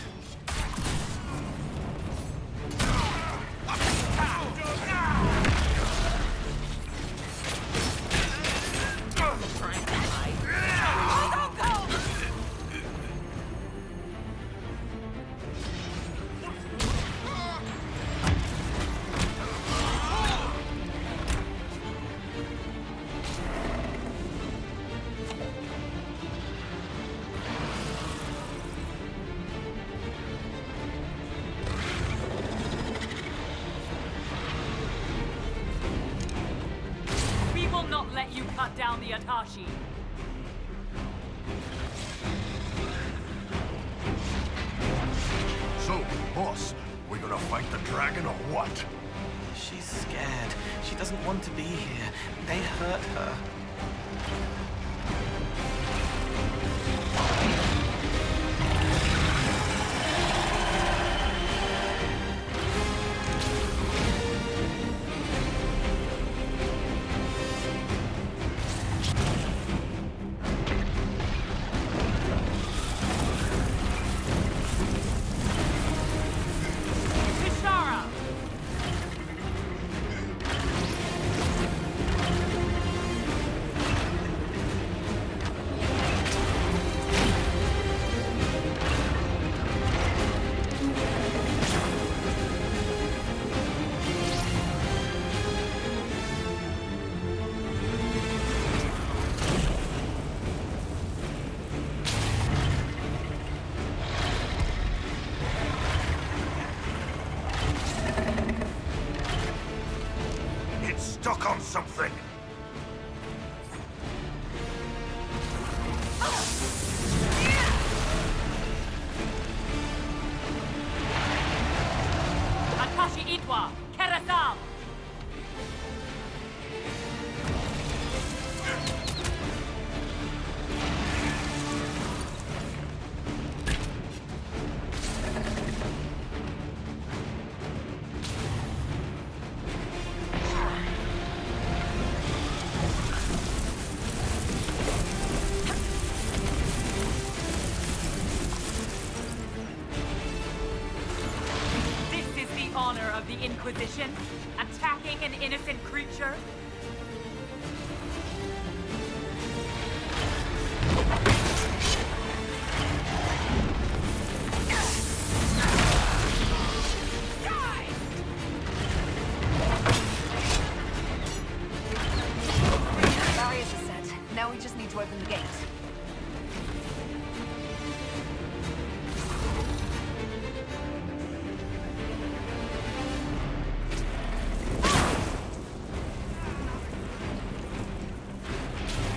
down the Atashi. So, boss, we gonna fight the dragon or what? She's scared. She doesn't want to be here. They hurt her. Stuck on something! Akashi Itwa, Kerasal! Honor of the Inquisition? Attacking an innocent creature? Barriers are set. Now we just need to open the gate.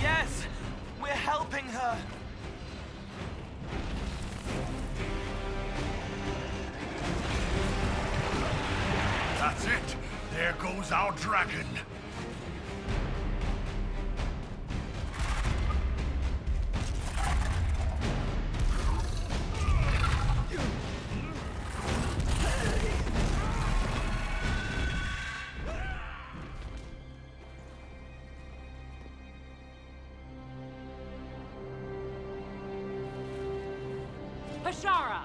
Yes! We're helping her! That's it! There goes our dragon! Hashara!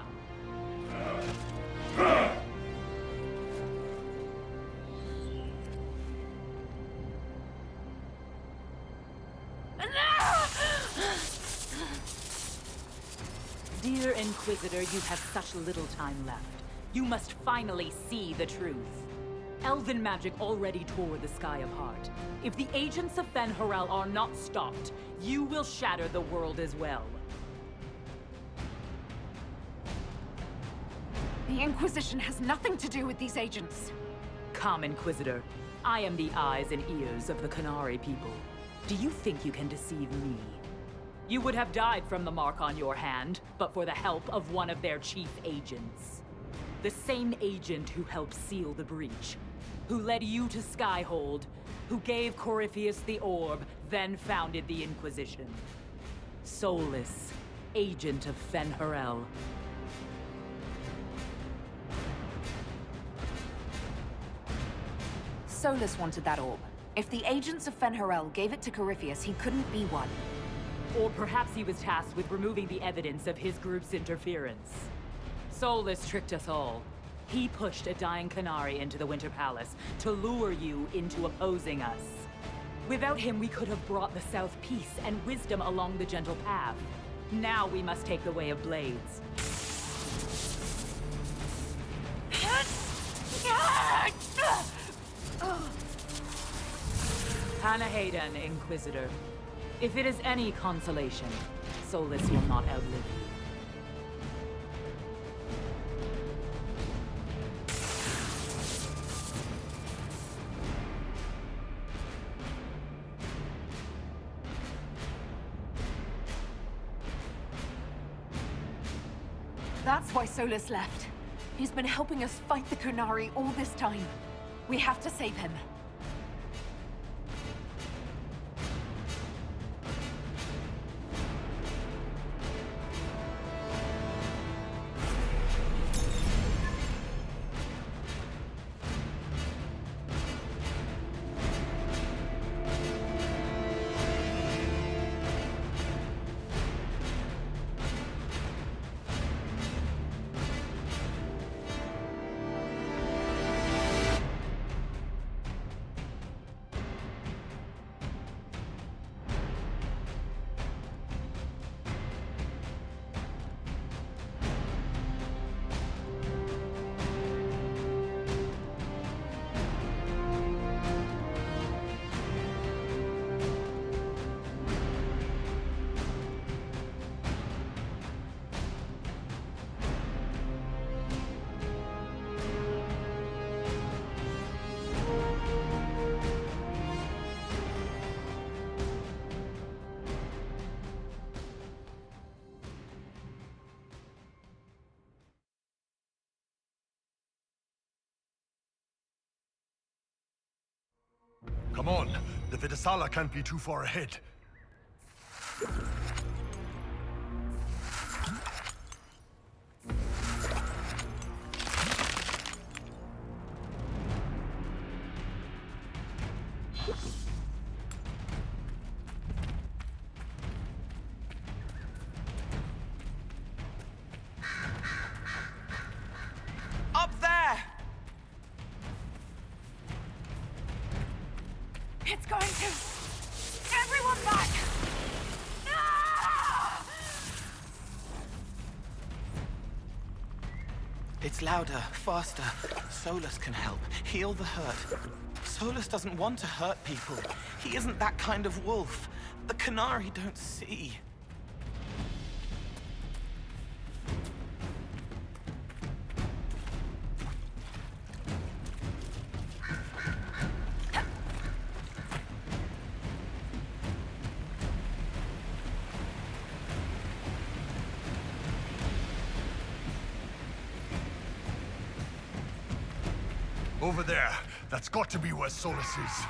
Dear Inquisitor, you have such little time left. You must finally see the truth. Elven magic already tore the sky apart. If the agents of Fen-Harel are not stopped, you will shatter the world as well. The Inquisition has nothing to do with these agents. Come, Inquisitor. I am the eyes and ears of the Qunari people. Do you think you can deceive me? You would have died from the mark on your hand, but for the help of one of their chief agents. The same agent who helped seal the breach, who led you to Skyhold, who gave Corypheus the orb, then founded the Inquisition. Soulless, agent of Fen-Harel. Solus wanted that orb. If the agents of Fen-Harel gave it to Corypheus, he couldn't be one. Or perhaps he was tasked with removing the evidence of his group's interference. Solus tricked us all. He pushed a dying Qunari into the Winter Palace to lure you into opposing us. Without him, we could have brought the South peace and wisdom along the gentle path. Now we must take the way of blades. Hannah Hayden, Inquisitor. If it is any consolation, Solus will not outlive you. That's why Solus left. He's been helping us fight the Kunari all this time. We have to save him. Come on, the Vidasala can't be too far ahead. Up there! It's going to... Everyone back! Ah! It's louder, faster. Solus can help. Heal the hurt. Solus doesn't want to hurt people. He isn't that kind of wolf. The Kunari don't see. Over there. That's got to be where Solus is.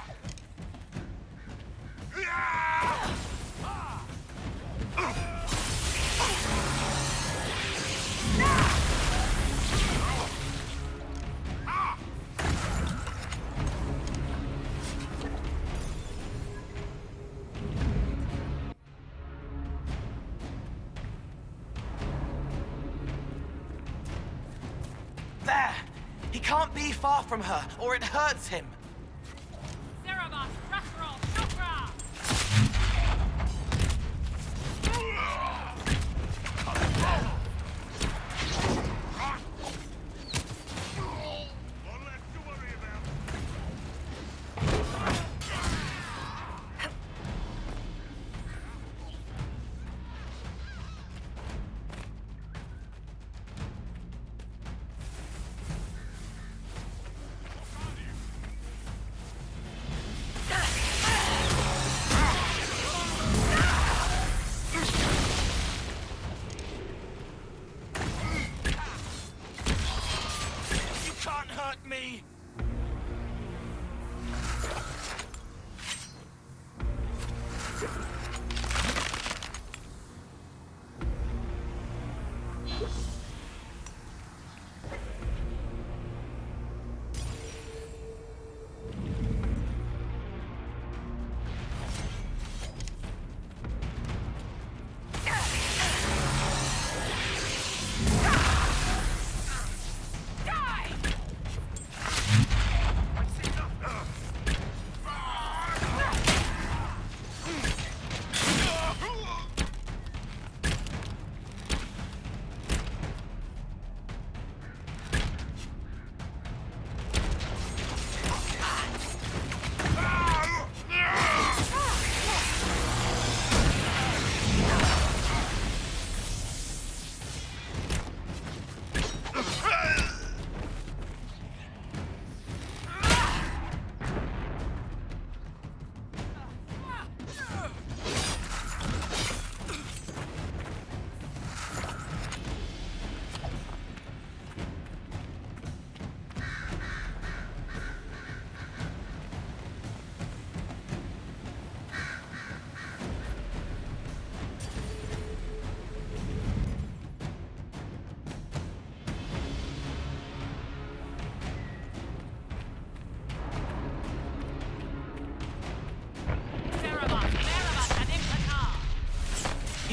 There! He can't be far from her, or it hurts him.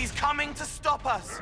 He's coming to stop us!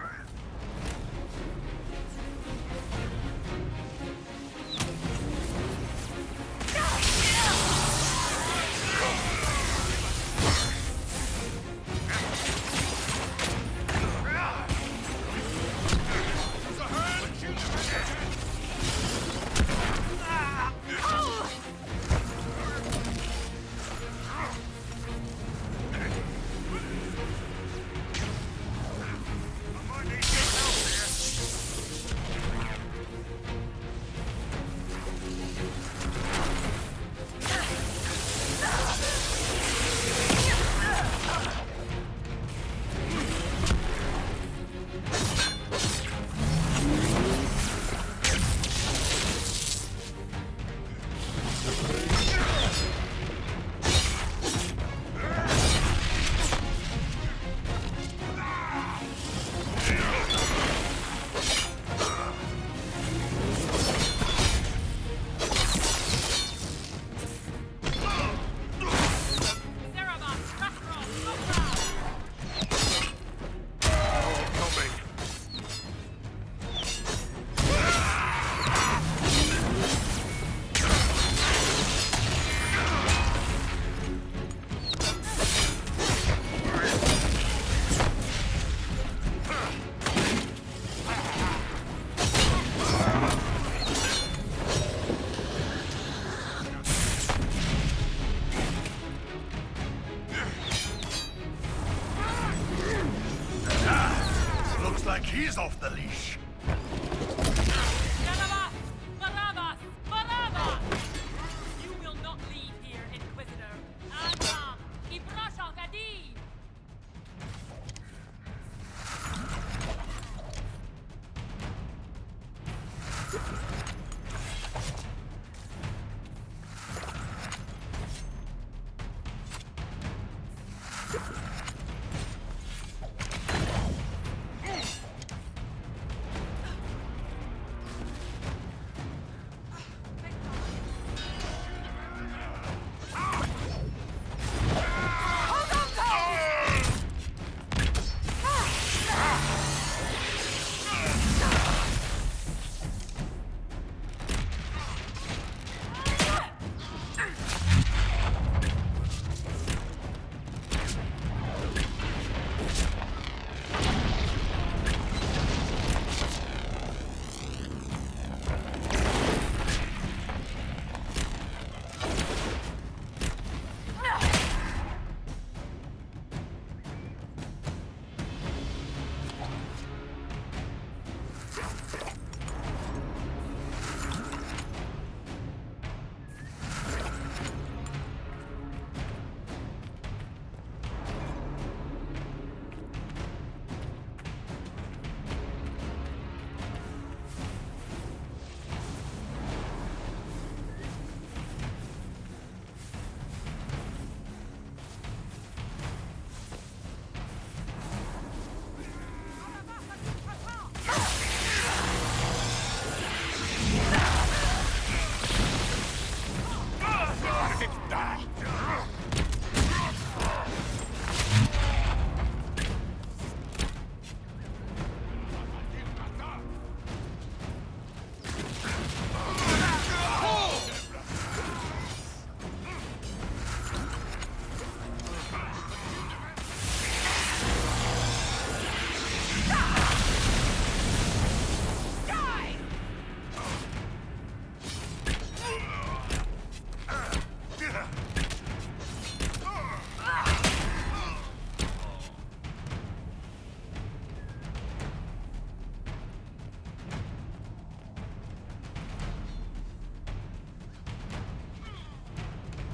He's off the leash. You will not leave here, Inquisitor. Anna, Ibrasha Gadi!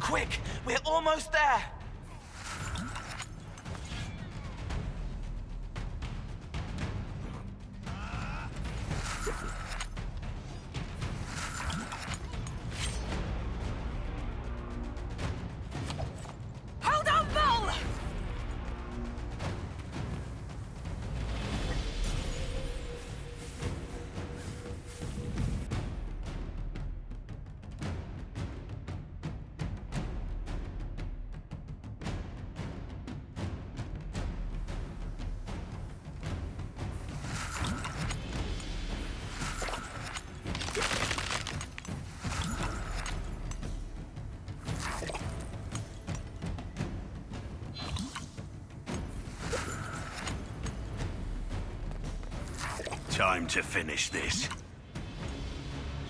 Quick! We're almost there! Hold on, Bull! Time to finish this.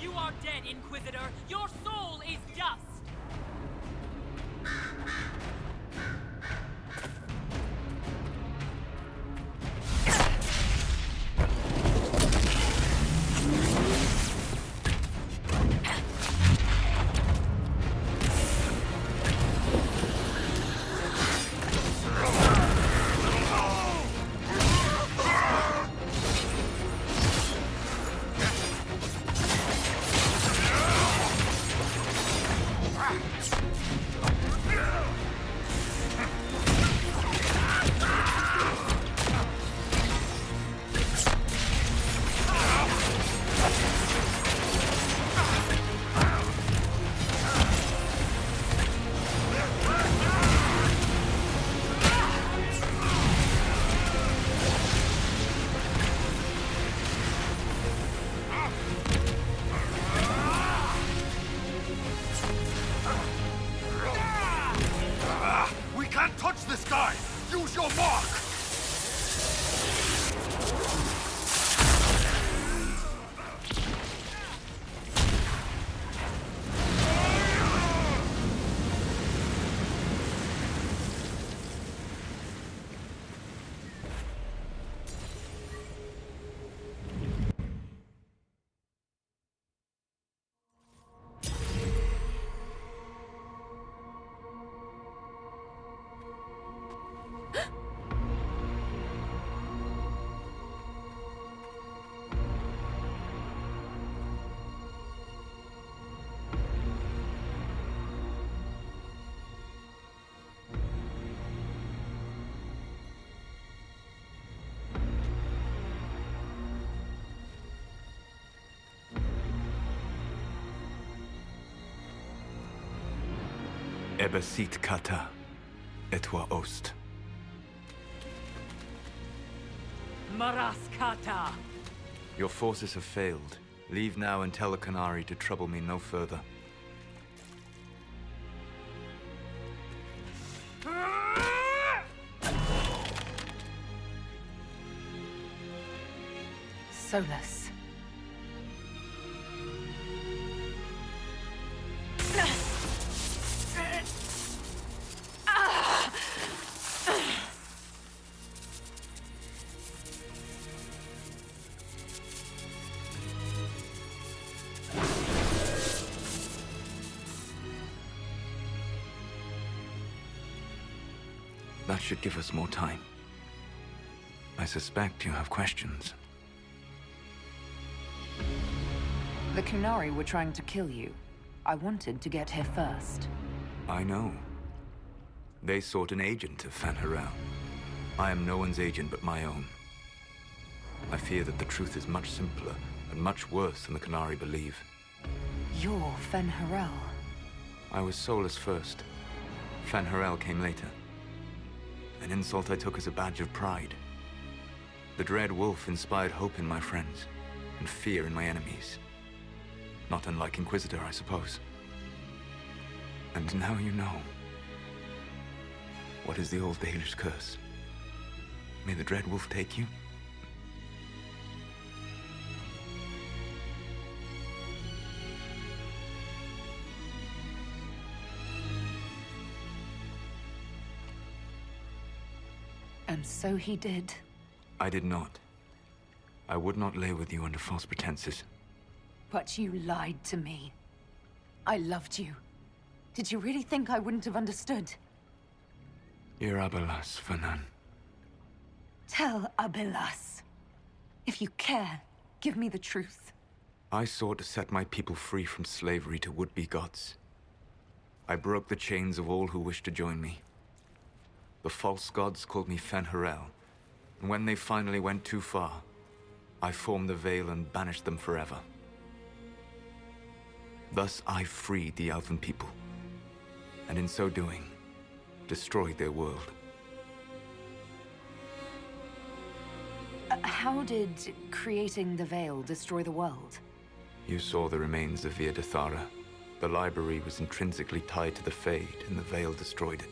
You are dead, Inquisitor! Your soul is dust! Ebesit kata, etwa ost. Maraskata! Your forces have failed. Leave now and tell the Qunari to trouble me no further. Solus. That should give us more time. I suspect you have questions. The Qunari were trying to kill you. I wanted to get here first. I know. They sought an agent of Fen'Harel. I am no one's agent but my own. I fear that the truth is much simpler and much worse than the Qunari believe. You're Fen'Harel. I was Solus first. Fen'Harel came later. An insult I took as a badge of pride. The Dread Wolf inspired hope in my friends, and fear in my enemies. Not unlike Inquisitor, I suppose. And now you know. What is the old Baelish curse? May the Dread Wolf take you? And so he did. I did not. I would not lay with you under false pretenses. But you lied to me. I loved you. Did you really think I wouldn't have understood? You're Abelas, Fanan. Tell Abelas. If you care, give me the truth. I sought to set my people free from slavery to would-be gods. I broke the chains of all who wished to join me. The false gods called me Fen'Harel, and when they finally went too far, I formed the Veil and banished them forever. Thus I freed the Elven people, and in so doing, destroyed their world. How did creating the Veil destroy the world? You saw the remains of Via Dathara. The library was intrinsically tied to the Fade, and the Veil destroyed it.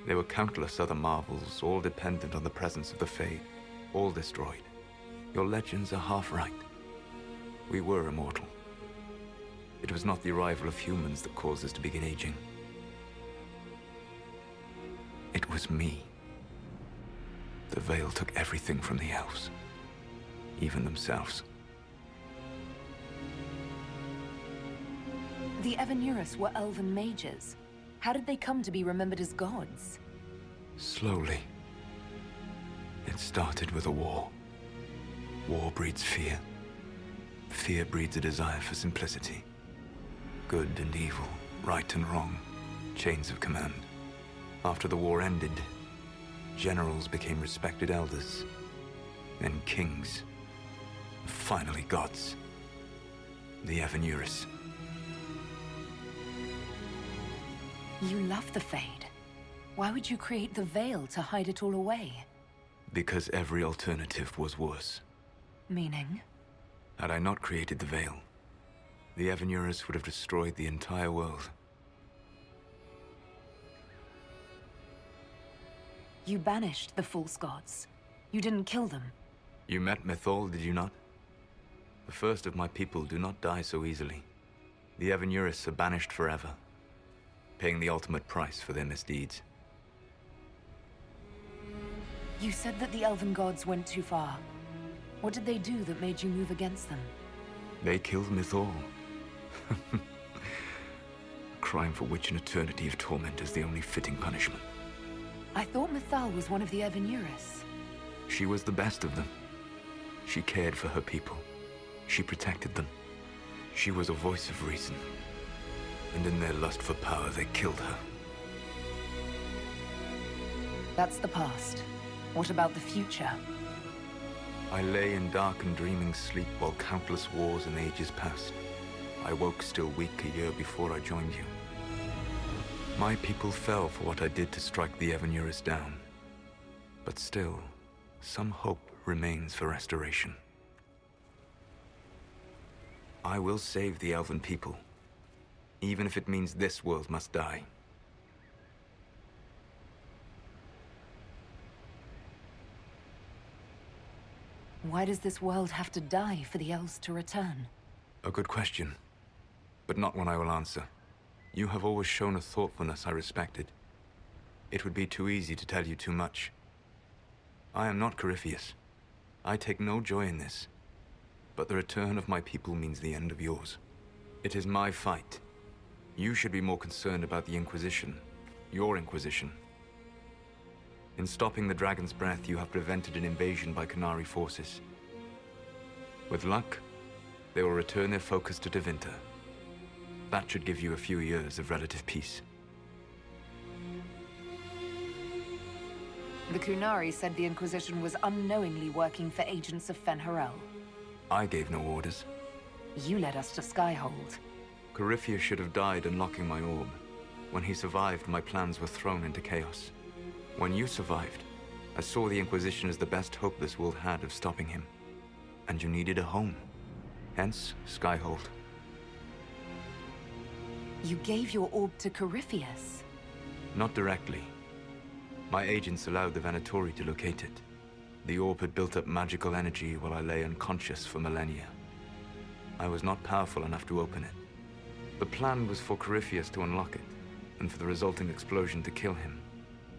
There were countless other marvels, all dependent on the presence of the Fade, all destroyed. Your legends are half right. We were immortal. It was not the arrival of humans that caused us to begin aging. It was me. The Veil took everything from the elves. Even themselves. The Evanurus were elven mages. How did they come to be remembered as gods? Slowly. It started with a war. War breeds fear. Fear breeds a desire for simplicity. Good and evil, right and wrong, chains of command. After the war ended, generals became respected elders, then kings, and finally gods. The Evanurus. You love the Fade. Why would you create the Veil to hide it all away? Because every alternative was worse. Meaning? Had I not created the Veil, the Evanurus would have destroyed the entire world. You banished the false gods. You didn't kill them. You met Mythol, did you not? The first of my people do not die so easily. The Evanurus are banished forever, paying the ultimate price for their misdeeds. You said that the elven gods went too far. What did they do that made you move against them? They killed Mythol. A crime for which an eternity of torment is the only fitting punishment. I thought Mythal was one of the Evanurus. She was the best of them. She cared for her people. She protected them. She was a voice of reason. And in their lust for power, they killed her. That's the past. What about the future? I lay in dark and dreaming sleep while countless wars and ages passed. I woke still weak a year before I joined you. My people fell for what I did to strike the Evanurus down. But still, some hope remains for restoration. I will save the elven people, even if it means this world must die. Why does this world have to die for the elves to return? A good question, but not one I will answer. You have always shown a thoughtfulness I respected. It would be too easy to tell you too much. I am not Corypheus. I take no joy in this. But the return of my people means the end of yours. It is my fight. You should be more concerned about the Inquisition. Your Inquisition. In stopping the Dragon's Breath, you have prevented an invasion by Qunari forces. With luck, they will return their focus to Tevinter. That should give you a few years of relative peace. The Qunari said the Inquisition was unknowingly working for agents of Fen'Harel. I gave no orders. You led us to Skyhold. Corypheus should have died unlocking my orb. When he survived, my plans were thrown into chaos. When you survived, I saw the Inquisition as the best hope this world had of stopping him. And you needed a home. Hence, Skyhold. You gave your orb to Corypheus? Not directly. My agents allowed the Venatori to locate it. The orb had built up magical energy while I lay unconscious for millennia. I was not powerful enough to open it. The plan was for Corypheus to unlock it, and for the resulting explosion to kill him.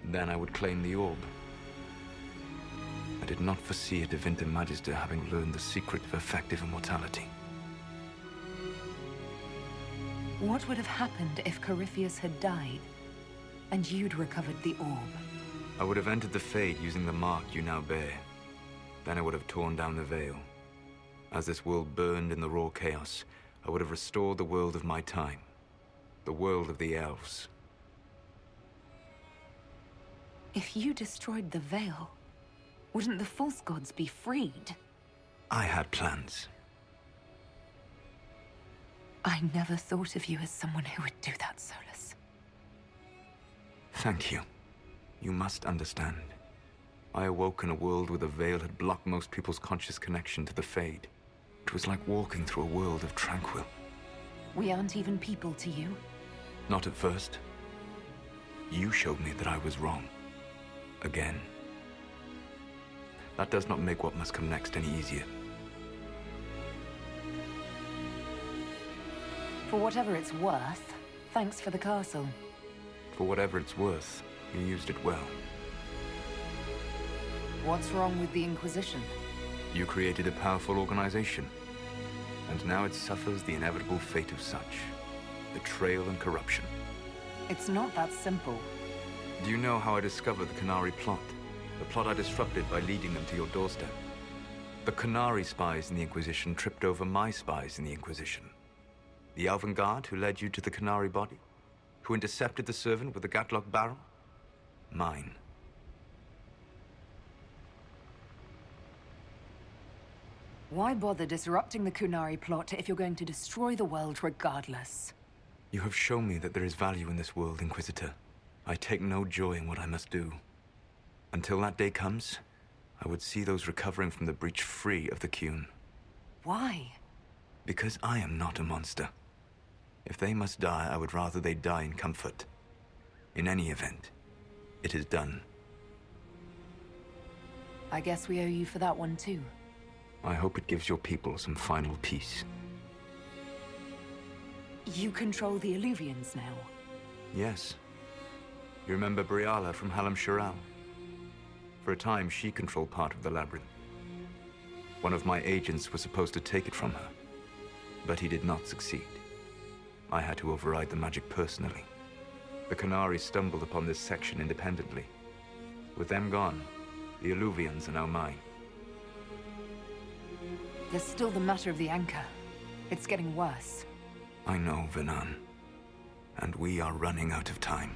Then I would claim the orb. I did not foresee a Tevinter Magister having learned the secret of effective immortality. What would have happened if Corypheus had died, and you'd recovered the orb? I would have entered the Fade using the mark you now bear. Then I would have torn down the veil. As this world burned in the raw chaos, I would have restored the world of my time. The world of the elves. If you destroyed the veil, wouldn't the false gods be freed? I had plans. I never thought of you as someone who would do that, Solus. Thank you. You must understand. I awoke in a world where the veil had blocked most people's conscious connection to the Fade. It was like walking through a world of tranquil. We aren't even people to you? Not at first. You showed me that I was wrong. Again. That does not make what must come next any easier. For whatever it's worth, thanks for the castle. For whatever it's worth, you used it well. What's wrong with the Inquisition? You created a powerful organization, and now it suffers the inevitable fate of such. Betrayal and corruption. It's not that simple. Do you know how I discovered the Canary plot? The plot I disrupted by leading them to your doorstep. The Canary spies in the Inquisition tripped over my spies in the Inquisition. The Elven Guard who led you to the Canary body? Who intercepted the servant with the Gatlock barrel? Mine. Why bother disrupting the Kunari plot if you're going to destroy the world regardless? You have shown me that there is value in this world, Inquisitor. I take no joy in what I must do. Until that day comes, I would see those recovering from the breach free of the Qun. Why? Because I am not a monster. If they must die, I would rather they die in comfort. In any event, it is done. I guess we owe you for that one too. I hope it gives your people some final peace. You control the Illuvians now. Yes. You remember Briala from Hallam Shiral? For a time, she controlled part of the labyrinth. One of my agents was supposed to take it from her, but he did not succeed. I had to override the magic personally. The Canary stumbled upon this section independently. With them gone, the Illuvians are now mine. There's still the matter of the anchor. It's getting worse. I know, Venan. And we are running out of time.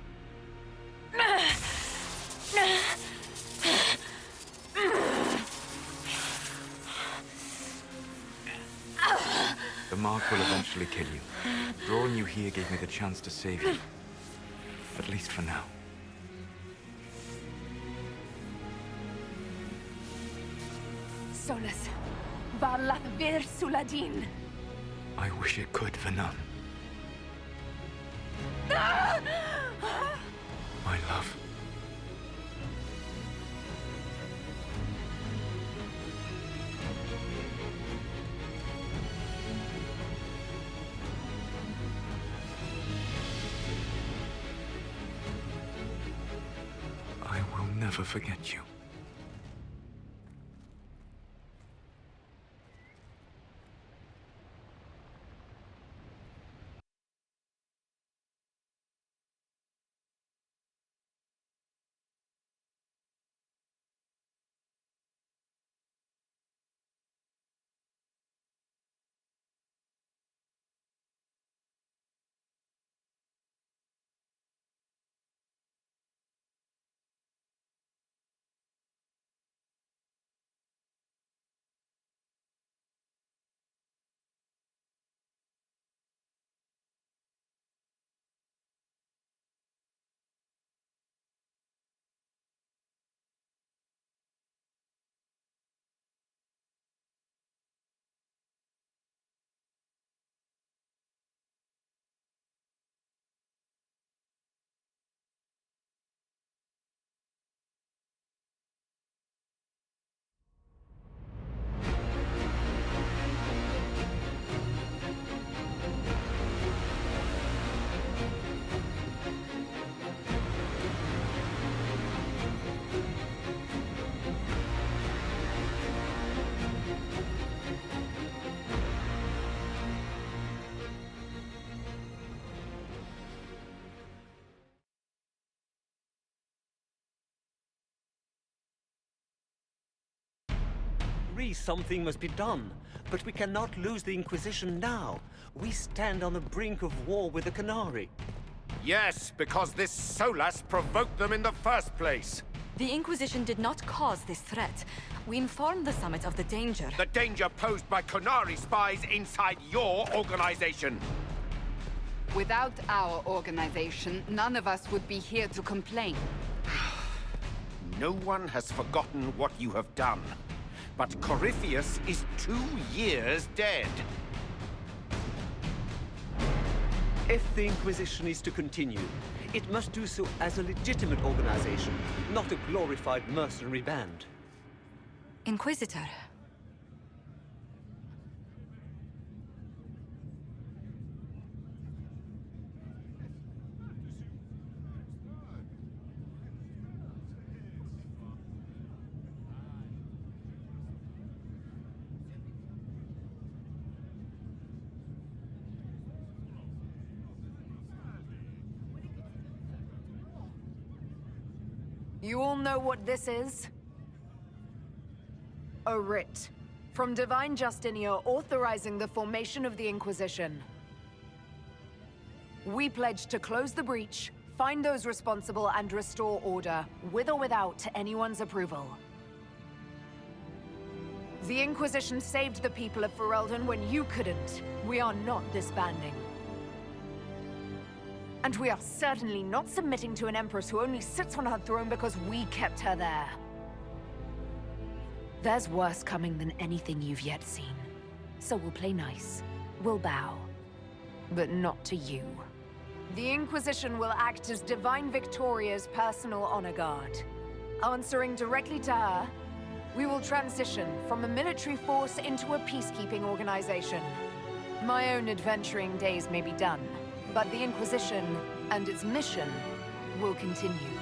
The mark will eventually kill you. Drawing you here gave me the chance to save you. At least for now. Solus. Varlath vir Suladin. I wish it could, Venan. My love. I will never forget you. Something must be done, but we cannot lose the Inquisition now. We stand on the brink of war with the Canary. Yes, because this Solas provoked them in the first place. The Inquisition did not cause this threat. We informed the Summit of the danger. The danger posed by Canary spies inside your organization. Without our organization, none of us would be here to complain. No one has forgotten what you have done. But Corypheus is 2 years dead. If the Inquisition is to continue, it must do so as a legitimate organization, not a glorified mercenary band. Inquisitor. You all know what this is? A writ from Divine Justinia authorizing the formation of the Inquisition. We pledge to close the breach, find those responsible, and restore order, with or without anyone's approval. The Inquisition saved the people of Ferelden when you couldn't. We are not disbanding. And we are certainly not submitting to an Empress who only sits on her throne because we kept her there. There's worse coming than anything you've yet seen. So we'll play nice. We'll bow. But not to you. The Inquisition will act as Divine Victoria's personal honor guard. Answering directly to her, we will transition from a military force into a peacekeeping organization. My own adventuring days may be done, but the Inquisition and its mission will continue.